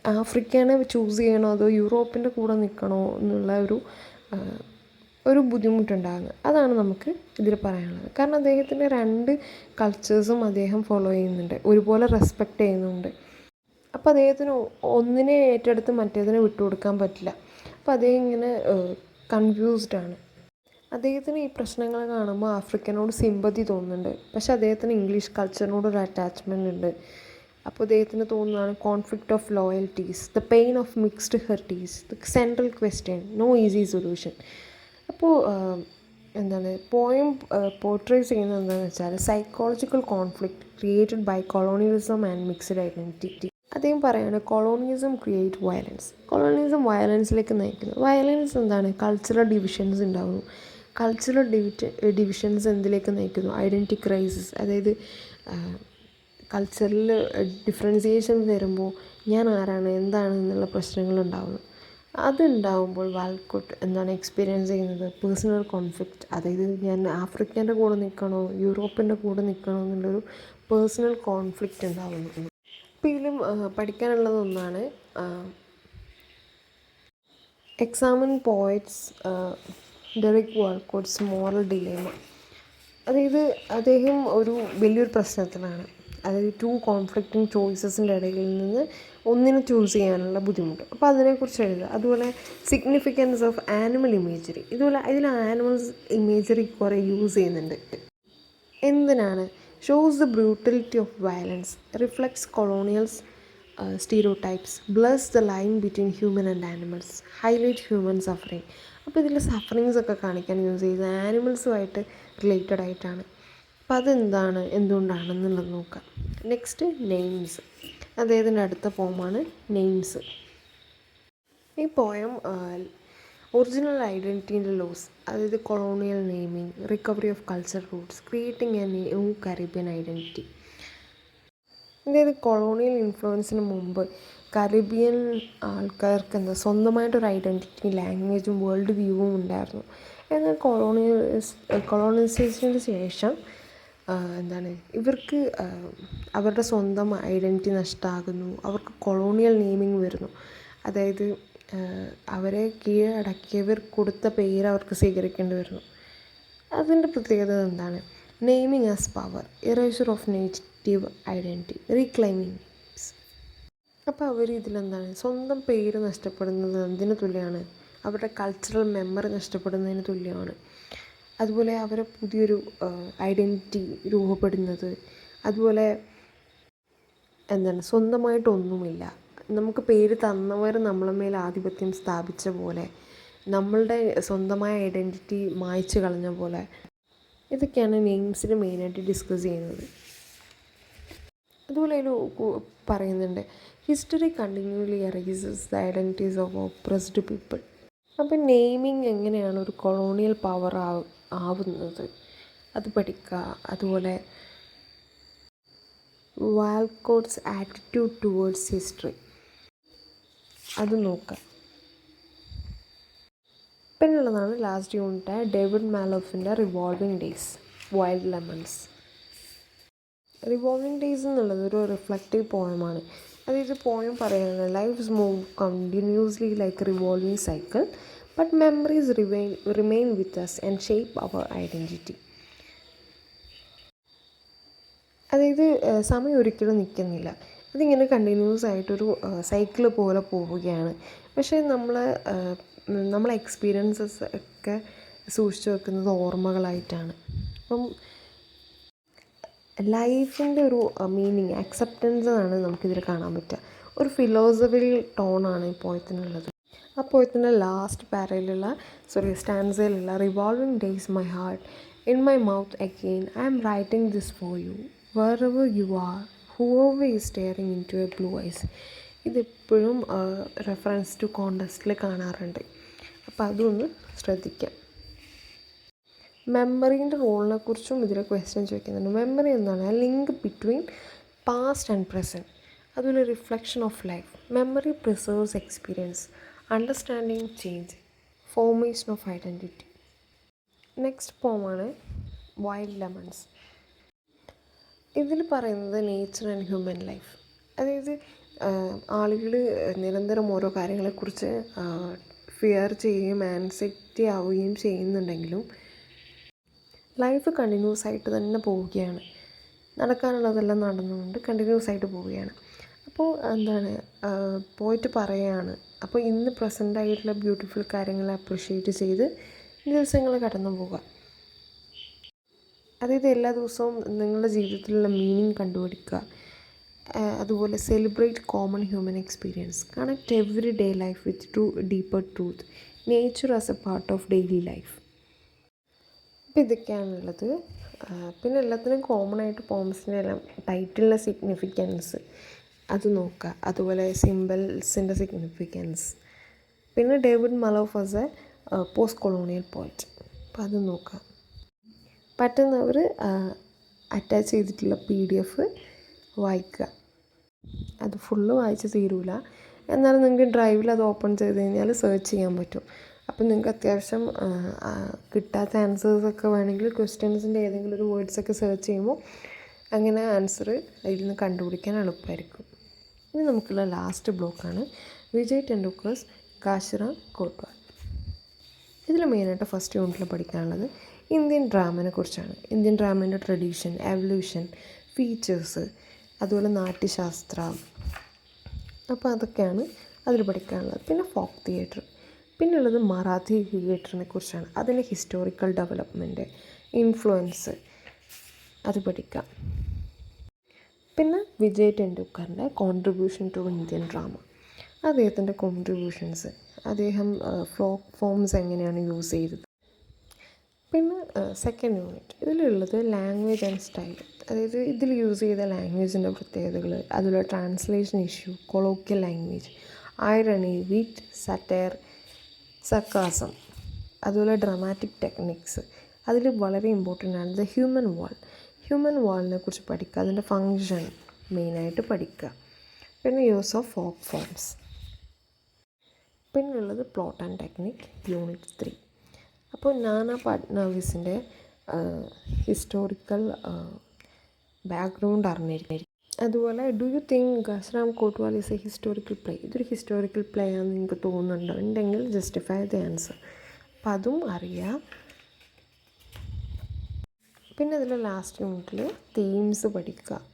ആഫ്രിക്കനെ ചൂസ് ചെയ്യണോ അതോ യൂറോപ്പിൻ്റെ കൂടെ നിൽക്കണോ എന്നുള്ള ഒരു ബുദ്ധിമുട്ടുണ്ടാകുന്നത്. അതാണ് നമുക്ക് ഇതിൽ പറയാനുള്ളത്. കാരണം അദ്ദേഹത്തിൻ്റെ 2 കൾച്ചേഴ്സും അദ്ദേഹം ഫോളോ ചെയ്യുന്നുണ്ട്, ഒരുപോലെ റെസ്പെക്റ്റ് ചെയ്യുന്നുണ്ട്. അപ്പോൾ അദ്ദേഹത്തിന് ഒന്നിനെ ഏറ്റെടുത്ത് മറ്റേതിനെ വിട്ടുകൊടുക്കാൻ പറ്റില്ല. അപ്പോൾ അദ്ദേഹം ഇങ്ങനെ കൺഫ്യൂസ്ഡാണ്. അദ്ദേഹത്തിന് ഈ പ്രശ്നങ്ങൾ കാണുമ്പോൾ ആഫ്രിക്കനോട് സിമ്പതി തോന്നുന്നുണ്ട്, പക്ഷെ അദ്ദേഹത്തിന് ഇംഗ്ലീഷ് കൾച്ചറിനോടൊരു അറ്റാച്ച്മെൻ്റ് ഉണ്ട്. അപ്പോൾ അദ്ദേഹത്തിന് തോന്നുന്നതാണ് conflict of loyalties, the pain of mixed heritage, the central question, no easy solution. അപ്പോൾ എന്താണ് പോയം പോർട്രേറ്റ് ചെയ്യുന്നത് എന്താണെന്ന് വെച്ചാൽ psychological conflict created by colonialism and mixed identity. അദ്ദേഹം പറയുകയാണ് കൊളോണിയലിസം ക്രിയേറ്റ് വയലൻസ്. കൊളോണിയലിസം വയലൻസിലേക്ക് നയിക്കുന്നു. വയലൻസ് എന്താണ്? കൾച്ചറൽ ഡിവിഷൻസ് ഉണ്ടാകുന്നു. കൾച്ചറൽ ഡിവിഷൻസ് എന്തിലേക്ക് നയിക്കുന്നു? ഐഡൻറ്റിറ്റി ക്രൈസിസ്, അതായത് കൾച്ചറൽ ഡിഫറൻസിയേഷൻ വരുമ്പോൾ ഞാൻ ആരാണ്, എന്താണ് എന്നുള്ള പ്രശ്നങ്ങളുണ്ടാകുന്നു. അതുണ്ടാകുമ്പോൾ വാൾക്കോട്ട് എന്താണ് എക്സ്പീരിയൻസ് ചെയ്യുന്നത്? പേഴ്സണൽ കോൺഫ്ലിക്റ്റ്, അതായത് ഞാൻ ആഫ്രിക്കൻ്റെ കൂടെ നിൽക്കണോ യൂറോപ്പിൻ്റെ കൂടെ നിൽക്കണോ എന്നുള്ളൊരു പേഴ്സണൽ കോൺഫ്ലിക്റ്റ് ഉണ്ടാകുന്നു. അപ്പോൾ ഇതിലും പഠിക്കാനുള്ളതൊന്നാണ് examine poet's Derek Walcott's moral dilemma. അതായത് അദ്ദേഹം ഒരു വലിയൊരു പ്രശ്നത്തിലാണ്, അതായത് 2 കോൺഫ്ലിക്റ്റിംഗ് ചോയ്സസിൻ്റെ ഇടയിൽ നിന്ന് ഒന്നിനെ ചൂസ് ചെയ്യാനുള്ള ബുദ്ധിമുട്ട്. അപ്പോൾ അതിനെക്കുറിച്ച് എഴുതുക. അതുപോലെ സിഗ്നിഫിക്കൻസ് ഓഫ് ആനിമൽ ഇമേജറി, ഇതുപോലെ ഇതിൽ ആനിമൽസ് ഇമേജറി കുറേ യൂസ് ചെയ്യുന്നുണ്ട്. എന്തിനാണ്? Shows the brutality of violence, reflects colonials stereotypes, blurs the line between human and animals, highlight human suffering. അപ്പോൾ ഇതിൽ സഫറിങ്സ് ഒക്കെ കാണിക്കാൻ യൂസ് ചെയ്യുന്നത് ആനിമൽസുമായിട്ട് റിലേറ്റഡ് ആയിട്ടാണ്. അപ്പോൾ അതെന്താണ്, എന്തുകൊണ്ടാണെന്നുള്ളത് നോക്കാം. Next names. അദ്ദേഹത്തിൻ്റെ അടുത്ത പോമാണ് നെയിംസ്. ഈ പോയം ഒറിജിനൽ ഐഡൻറ്റിറ്റിൻ്റെ ലോസ്, അതായത് colonial naming, recovery of culture Roots, creating A new Caribbean identity. അതായത് കൊളോണിയൽ ഇൻഫ്ലുവൻസിന് മുമ്പ് കരീബിയൻ ആൾക്കാർക്ക് സ്വന്തമായിട്ടൊരു ഐഡൻറ്റിറ്റി, ലാംഗ്വേജും വേൾഡ് വ്യൂവും ഉണ്ടായിരുന്നു. എന്നാൽ കൊളോണൈസേഷന് ശേഷം ഇവർക്ക് അവരുടെ സ്വന്തം ഐഡൻറ്റിറ്റി നഷ്ടമാകുന്നു. അവർക്ക് കൊളോണിയൽ നെയിമിങ് വരുന്നു. അതായത് അവരെ കീഴടക്കിയവർ കൊടുത്ത പേര് അവർക്ക് സ്വീകരിക്കേണ്ടി വരുന്നു. അതിൻ്റെ പ്രത്യേകത എന്താണ്? Naming as power, erasure of native identity, reclaiming. അപ്പോൾ അവർ സ്വന്തം പേര് നഷ്ടപ്പെടുന്നത് എന്തിനു തുല്യമാണ്? അവരുടെ കൾച്ചറൽ മെമ്മറി നഷ്ടപ്പെടുന്നതിന് തുല്യമാണ്. അതുപോലെ അവരെ പുതിയൊരു ഐഡൻറ്റിറ്റി രൂപപ്പെടുന്നത്, അതുപോലെ സ്വന്തമായിട്ടൊന്നുമില്ല. നമുക്ക് പേര് തന്നവർ നമ്മളെ മേൽ ആധിപത്യം സ്ഥാപിച്ച പോലെ, നമ്മളുടെ സ്വന്തമായ ഐഡൻറ്റിറ്റി മായ്ച്ചു കളഞ്ഞ പോലെ. ഇതൊക്കെയാണ് നെയിംസിൽ മെയിനായിട്ട് ഡിസ്കസ് ചെയ്യുന്നത്. അതുപോലെ അതിൽ പറയുന്നുണ്ട്, history continually arises the identities of oppressed people. അപ്പം നെയിമിങ് എങ്ങനെയാണ് ഒരു കൊളോണിയൽ പവർ ആവുന്നത് അത് പഠിക്കുക. അതുപോലെ വാൽക്കോട്ട്സ് ആറ്റിറ്റ്യൂഡ് ടുവേർഡ്സ് ഹിസ്റ്ററി അത് നോക്കുക. പിന്നുള്ളതാണ് ലാസ്റ്റ് യൂണിറ്റ്, ഡേവിഡ് മാലോഫിൻ്റെ revolving days, wild lemons. Revolving days എന്നുള്ളത് ഒരു റിഫ്ലക്റ്റീവ് പോയമാണ്. അതായത് പോയം പറയുന്നത്, life's move continuously like revolving cycle, but memories remain with us and shape our identity. അതായത് സമയം ഒരിക്കലും നിൽക്കുന്നില്ല, അതിങ്ങനെ കണ്ടിന്യൂസ് ആയിട്ടൊരു സൈക്കിൾ പോലെ പോവുകയാണ്. പക്ഷേ നമ്മളെ എക്സ്പീരിയൻസസ് ഒക്കെ സൂക്ഷിച്ചു വെക്കുന്നത് ഓർമ്മകളായിട്ടാണ്. അപ്പം ലൈഫിൻ്റെ ഒരു മീനിങ്, അക്സെപ്റ്റൻസ് ആണ് നമുക്കിതിൽ കാണാൻ പറ്റുക. ഒരു ഫിലോസഫിക്കൽ ടോണാണ് ഈ പോയത്തിനുള്ളത്. ആ പോയത്തിൻ്റെ ലാസ്റ്റ് സ്റ്റാൻസയിലുള്ള revolving days my heart in my mouth again I am writing this for you wherever you are, whoever is staring into your blue eyes. ഇതെപ്പോഴും റെഫറൻസ് ടു കോണ്ടസ്റ്റിൽ കാണാറുണ്ട്. അപ്പോൾ അതൊന്ന് ശ്രദ്ധിക്കാം. മെമ്മറീൻ്റെ റോളിനെ കുറിച്ചും ഇതിൽ ക്വസ്റ്റ്യൻ ചോദിക്കുന്നുണ്ട്. മെമ്മറി എന്താണ്? Link between past and present, അതുപോലെ reflection of life. Memory preserves experience, understanding change, formation of identity. Next പോമാണ് വൈൽഡ് ലെമൺസ്. ഇതിൽ പറയുന്നത് നേച്ചർ ആൻഡ് ഹ്യൂമൻ ലൈഫ്. അതായത് ആളുകൾ നിരന്തരം ഓരോ കാര്യങ്ങളെക്കുറിച്ച് ഫിയർ ചെയ്യുകയും ആൻസൈറ്റി ആവുകയും ചെയ്യുന്നുണ്ടെങ്കിലും ലൈഫ് കണ്ടിന്യൂസ് ആയിട്ട് തന്നെ പോവുകയാണ്. നടക്കാനുള്ളതെല്ലാം നടന്നുകൊണ്ട് കണ്ടിന്യൂസ് ആയിട്ട് പോവുകയാണ്. അപ്പോൾ പോയിട്ട് പറയുകയാണ്, അപ്പോൾ ഇന്ന് പ്രസൻ്റ് ആയിട്ടുള്ള ബ്യൂട്ടിഫുൾ കാര്യങ്ങളെ അപ്രിഷ്യേറ്റ് ചെയ്ത് ദിവസങ്ങൾ കടന്നു പോകുക. അതായത് എല്ലാ ദിവസവും നിങ്ങളുടെ ജീവിതത്തിലുള്ള മീനിങ് കണ്ടുപിടിക്കുക. അതുപോലെ celebrate common human experience, connect every day life with deeper truth, nature as A part of daily life. അപ്പോൾ ഇതൊക്കെയാണുള്ളത്. പിന്നെ എല്ലാത്തിനും കോമൺ ആയിട്ട് പോംസിൻ്റെ എല്ലാം ടൈറ്റിലിൻ്റെ സിഗ്നിഫിക്കൻസ് അത് നോക്കുക. അതുപോലെ സിമ്പിൾസിൻ്റെ സിഗ്നിഫിക്കൻസ്. പിന്നെ David Malouf as a post colonial poet, അപ്പോൾ അത് നോക്കുക. പറ്റുന്നവർ അറ്റാച്ച് ചെയ്തിട്ടുള്ള PDF വായിക്കുക. അത് ഫുള്ള് വായിച്ച് തീരൂല, എന്നാലും നിങ്ങൾക്ക് ഡ്രൈവിൽ അത് ഓപ്പൺ ചെയ്ത് കഴിഞ്ഞാൽ സെർച്ച് ചെയ്യാൻ പറ്റും. അപ്പം നിങ്ങൾക്ക് അത്യാവശ്യം കിട്ടാത്ത ആൻസേഴ്സൊക്കെ വേണമെങ്കിൽ ക്വസ്റ്റ്യൻസിൻ്റെ ഏതെങ്കിലും ഒരു വേർഡ്സൊക്കെ സെർച്ച് ചെയ്യുമ്പോൾ അങ്ങനെ ആൻസർ അതിൽ നിന്ന് കണ്ടുപിടിക്കാൻ എളുപ്പമായിരിക്കും. ഇനി നമുക്കുള്ള ലാസ്റ്റ് ബ്ലോക്കാണ് വിജയ് ടെണ്ടുൽക്കർസ് കാശിറ കോട്വാൾ. ഇതിൽ മെയിനായിട്ട് ഫസ്റ്റ് യൂണിറ്റിൽ പഠിക്കാനുള്ളത് ഇന്ത്യൻ ഡ്രാമനെ കുറിച്ചാണ്. ഇന്ത്യൻ ഡ്രാമേൻ്റെ ട്രഡീഷൻ, എവല്യൂഷൻ, ഫീച്ചേഴ്സ്, അതുപോലെ നാട്യശാസ്ത്രം. അപ്പോൾ അതൊക്കെയാണ് അതിൽ പഠിക്കാനുള്ളത്. പിന്നെ ഫോക്ക് തിയേറ്റർ, പിന്നുള്ളത് മറാത്തി തിയേറ്ററിനെ കുറിച്ചാണ്. അതിൻ്റെ ഹിസ്റ്റോറിക്കൽ ഡെവലപ്മെൻറ്റ്, ഇൻഫ്ലുവൻസ് അത് പഠിക്കാം. പിന്നെ വിജയ് ടെണ്ടുൽക്കറിൻ്റെ കോൺട്രിബ്യൂഷൻ ടു ഇന്ത്യൻ ഡ്രാമ, അദ്ദേഹത്തിൻ്റെ കോൺട്രിബ്യൂഷൻസ്, അദ്ദേഹം ഫോക്ക് ഫോംസ് എങ്ങനെയാണ് യൂസ് ചെയ്തത്. പിന്നെ സെക്കൻഡ് യൂണിറ്റ് ഇതിലുള്ളത് ലാംഗ്വേജ് ആൻഡ് സ്റ്റൈൽ. അതായത് ഇതിൽ യൂസ് ചെയ്ത ലാംഗ്വേജിൻ്റെ പ്രത്യേകതകൾ, അതുപോലെ translation issue, colloquial language, irony, wit, satire, sarcasm, അതുപോലെ ഡ്രാമാറ്റിക് ടെക്നിക്സ്. അതിൽ വളരെ ഇമ്പോർട്ടൻ്റ് ആണ് ദ ഹ്യൂമൻ വാളിനെ കുറിച്ച് പഠിക്കുക, അതിൻ്റെ ഫങ്ഷൻ മെയിനായിട്ട് പഠിക്കുക. പിന്നെ യൂസ് ഓഫ് ഫോക്ക് ഫോംസ്. പിന്നുള്ളത് പ്ലോട്ട് ആൻഡ് ടെക്നിക് യൂണിറ്റ് 3. അപ്പോൾ നാനാ പട്നാവിസിൻ്റെ ഹിസ്റ്റോറിക്കൽ ബാക്ക്ഗ്രൗണ്ട് അറിഞ്ഞിരിക്കും. അതുപോലെ do you think Ghashiram Kotwal is a historical play? ഇതൊരു ഹിസ്റ്റോറിക്കൽ പ്ലേ ആണെന്ന് നിങ്ങൾക്ക് തോന്നുന്നുണ്ടോ? ഉണ്ടെങ്കിൽ ജസ്റ്റിഫൈ ദ ആൻസർ. അപ്പം അതും അറിയാം. പിന്നെ ഇതിൽ ലാസ്റ്റ് യൂണിറ്റിൽ തീംസ് പഠിക്കുക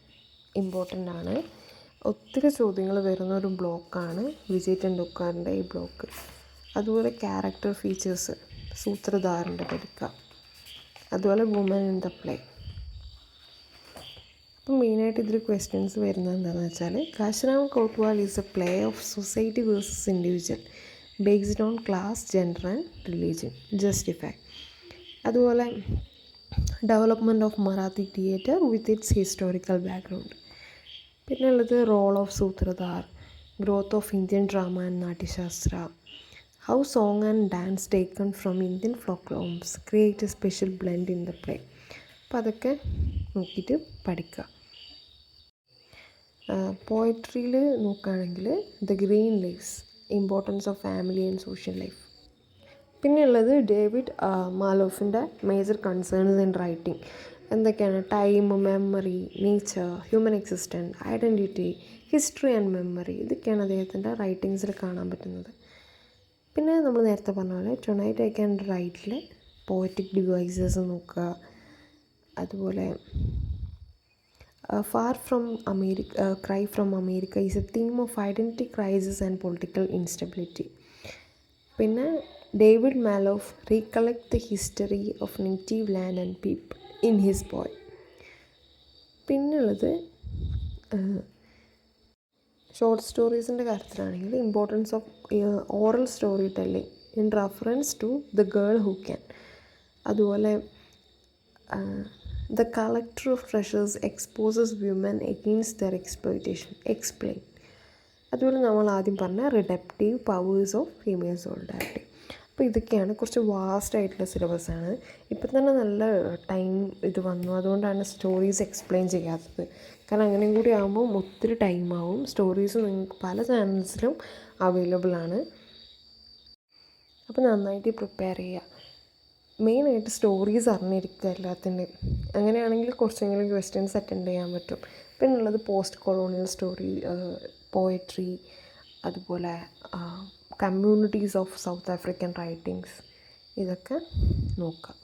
ഇമ്പോർട്ടൻ്റ് ആണ്. ഒത്തിരി ചോദ്യങ്ങൾ വരുന്ന ഒരു ബ്ലോക്കാണ് വിജയ് ടെണ്ടുൽക്കറിൻ്റെ ഈ ബ്ലോക്ക്. അതുപോലെ ക്യാരക്ടർ ഫീച്ചേഴ്സ് സൂത്രധാരൻ്റെ പഠിക്കുക. അതുപോലെ വുമൻ ഇൻ ദ പ്ലേ. അപ്പം മെയിനായിട്ട് ഇതിൽ ക്വസ്റ്റ്യൻസ് വരുന്നത് എന്താണെന്ന് വെച്ചാൽ Ghashiram Kotwal is a play of society versus individual based on class, gender and religion. Justify. അതുപോലെ development of Marathi theatre with its historical background. പിന്നെ ഉള്ളത് role of Sutradhar, growth of Indian drama and Natyashastra, how song and dance taken from Indian folk forms create a special blend in the play. അപ്പോൾ അതൊക്കെ നോക്കിയിട്ട് പഠിക്കുക. പോയട്രിയിൽ നോക്കുകയാണെങ്കിൽ the green leaves, importance of family and social life. പിന്നെയുള്ളത് David മാലോഫിൻ്റെ major concerns in writing എന്തൊക്കെയാണ്? Time, memory, nature, human existence, identity, history and memory. ഇതൊക്കെയാണ് അദ്ദേഹത്തിൻ്റെ റൈറ്റിങ്സിൽ കാണാൻ പറ്റുന്നത്. പിന്നെ നമ്മൾ നേരത്തെ പറഞ്ഞ പോലെ ടൊണൈറ്റ് ഐ ക്യാൻ റൈറ്റിലെ പോയറ്റിക് ഡിവൈസസ് നോക്കുക. അതുപോലെ far from America, cry from America is a theme of identity crisis and political instability. പിന്നെ David Malouf recollect the history of native land and people in his poem. പിന്നുള്ളത് short സ്റ്റോറീസിൻ്റെ കാര്യത്തിലാണെങ്കിൽ importance of oral story telling in reference to the girl who can. അതുപോലെ the collector of treasures exposes women against their exploitation. Explain. അതുപോലെ നമ്മൾ ആദ്യം പറഞ്ഞ റിഡപ്റ്റീവ് powers of female solidarity. അപ്പോൾ ഇതൊക്കെയാണ് കുറച്ച് വാസ്റ്റ് ആയിട്ടുള്ള സിലബസാണ്. ഇപ്പം തന്നെ നല്ല ടൈം ഇത് വന്നു, അതുകൊണ്ടാണ് സ്റ്റോറീസ് എക്സ്പ്ലെയിൻ ചെയ്യാത്തത്. കാരണം അങ്ങനെയും കൂടി ആകുമ്പോൾ ഒത്തിരി ടൈമാവും. സ്റ്റോറീസ് നിങ്ങൾക്ക് പല ചാനൽസിലും അവൈലബിൾ ആണ്. അപ്പോൾ നന്നായിട്ട് പ്രിപ്പയർ ചെയ്യുക. മെയിനായിട്ട് സ്റ്റോറീസ് അറിഞ്ഞിരിക്കുക എല്ലാത്തിൻ്റെയും. അങ്ങനെയാണെങ്കിൽ കുറച്ചെങ്കിലും ക്വസ്റ്റ്യൻസ് അറ്റൻഡ് ചെയ്യാൻ പറ്റും. പിന്നുള്ളത് പോസ്റ്റ് കൊളോണിയൽ സ്റ്റോറി, പോയട്രി, അതുപോലെ communities of south African writings, ഇതൊക്കെ നോക്കാം.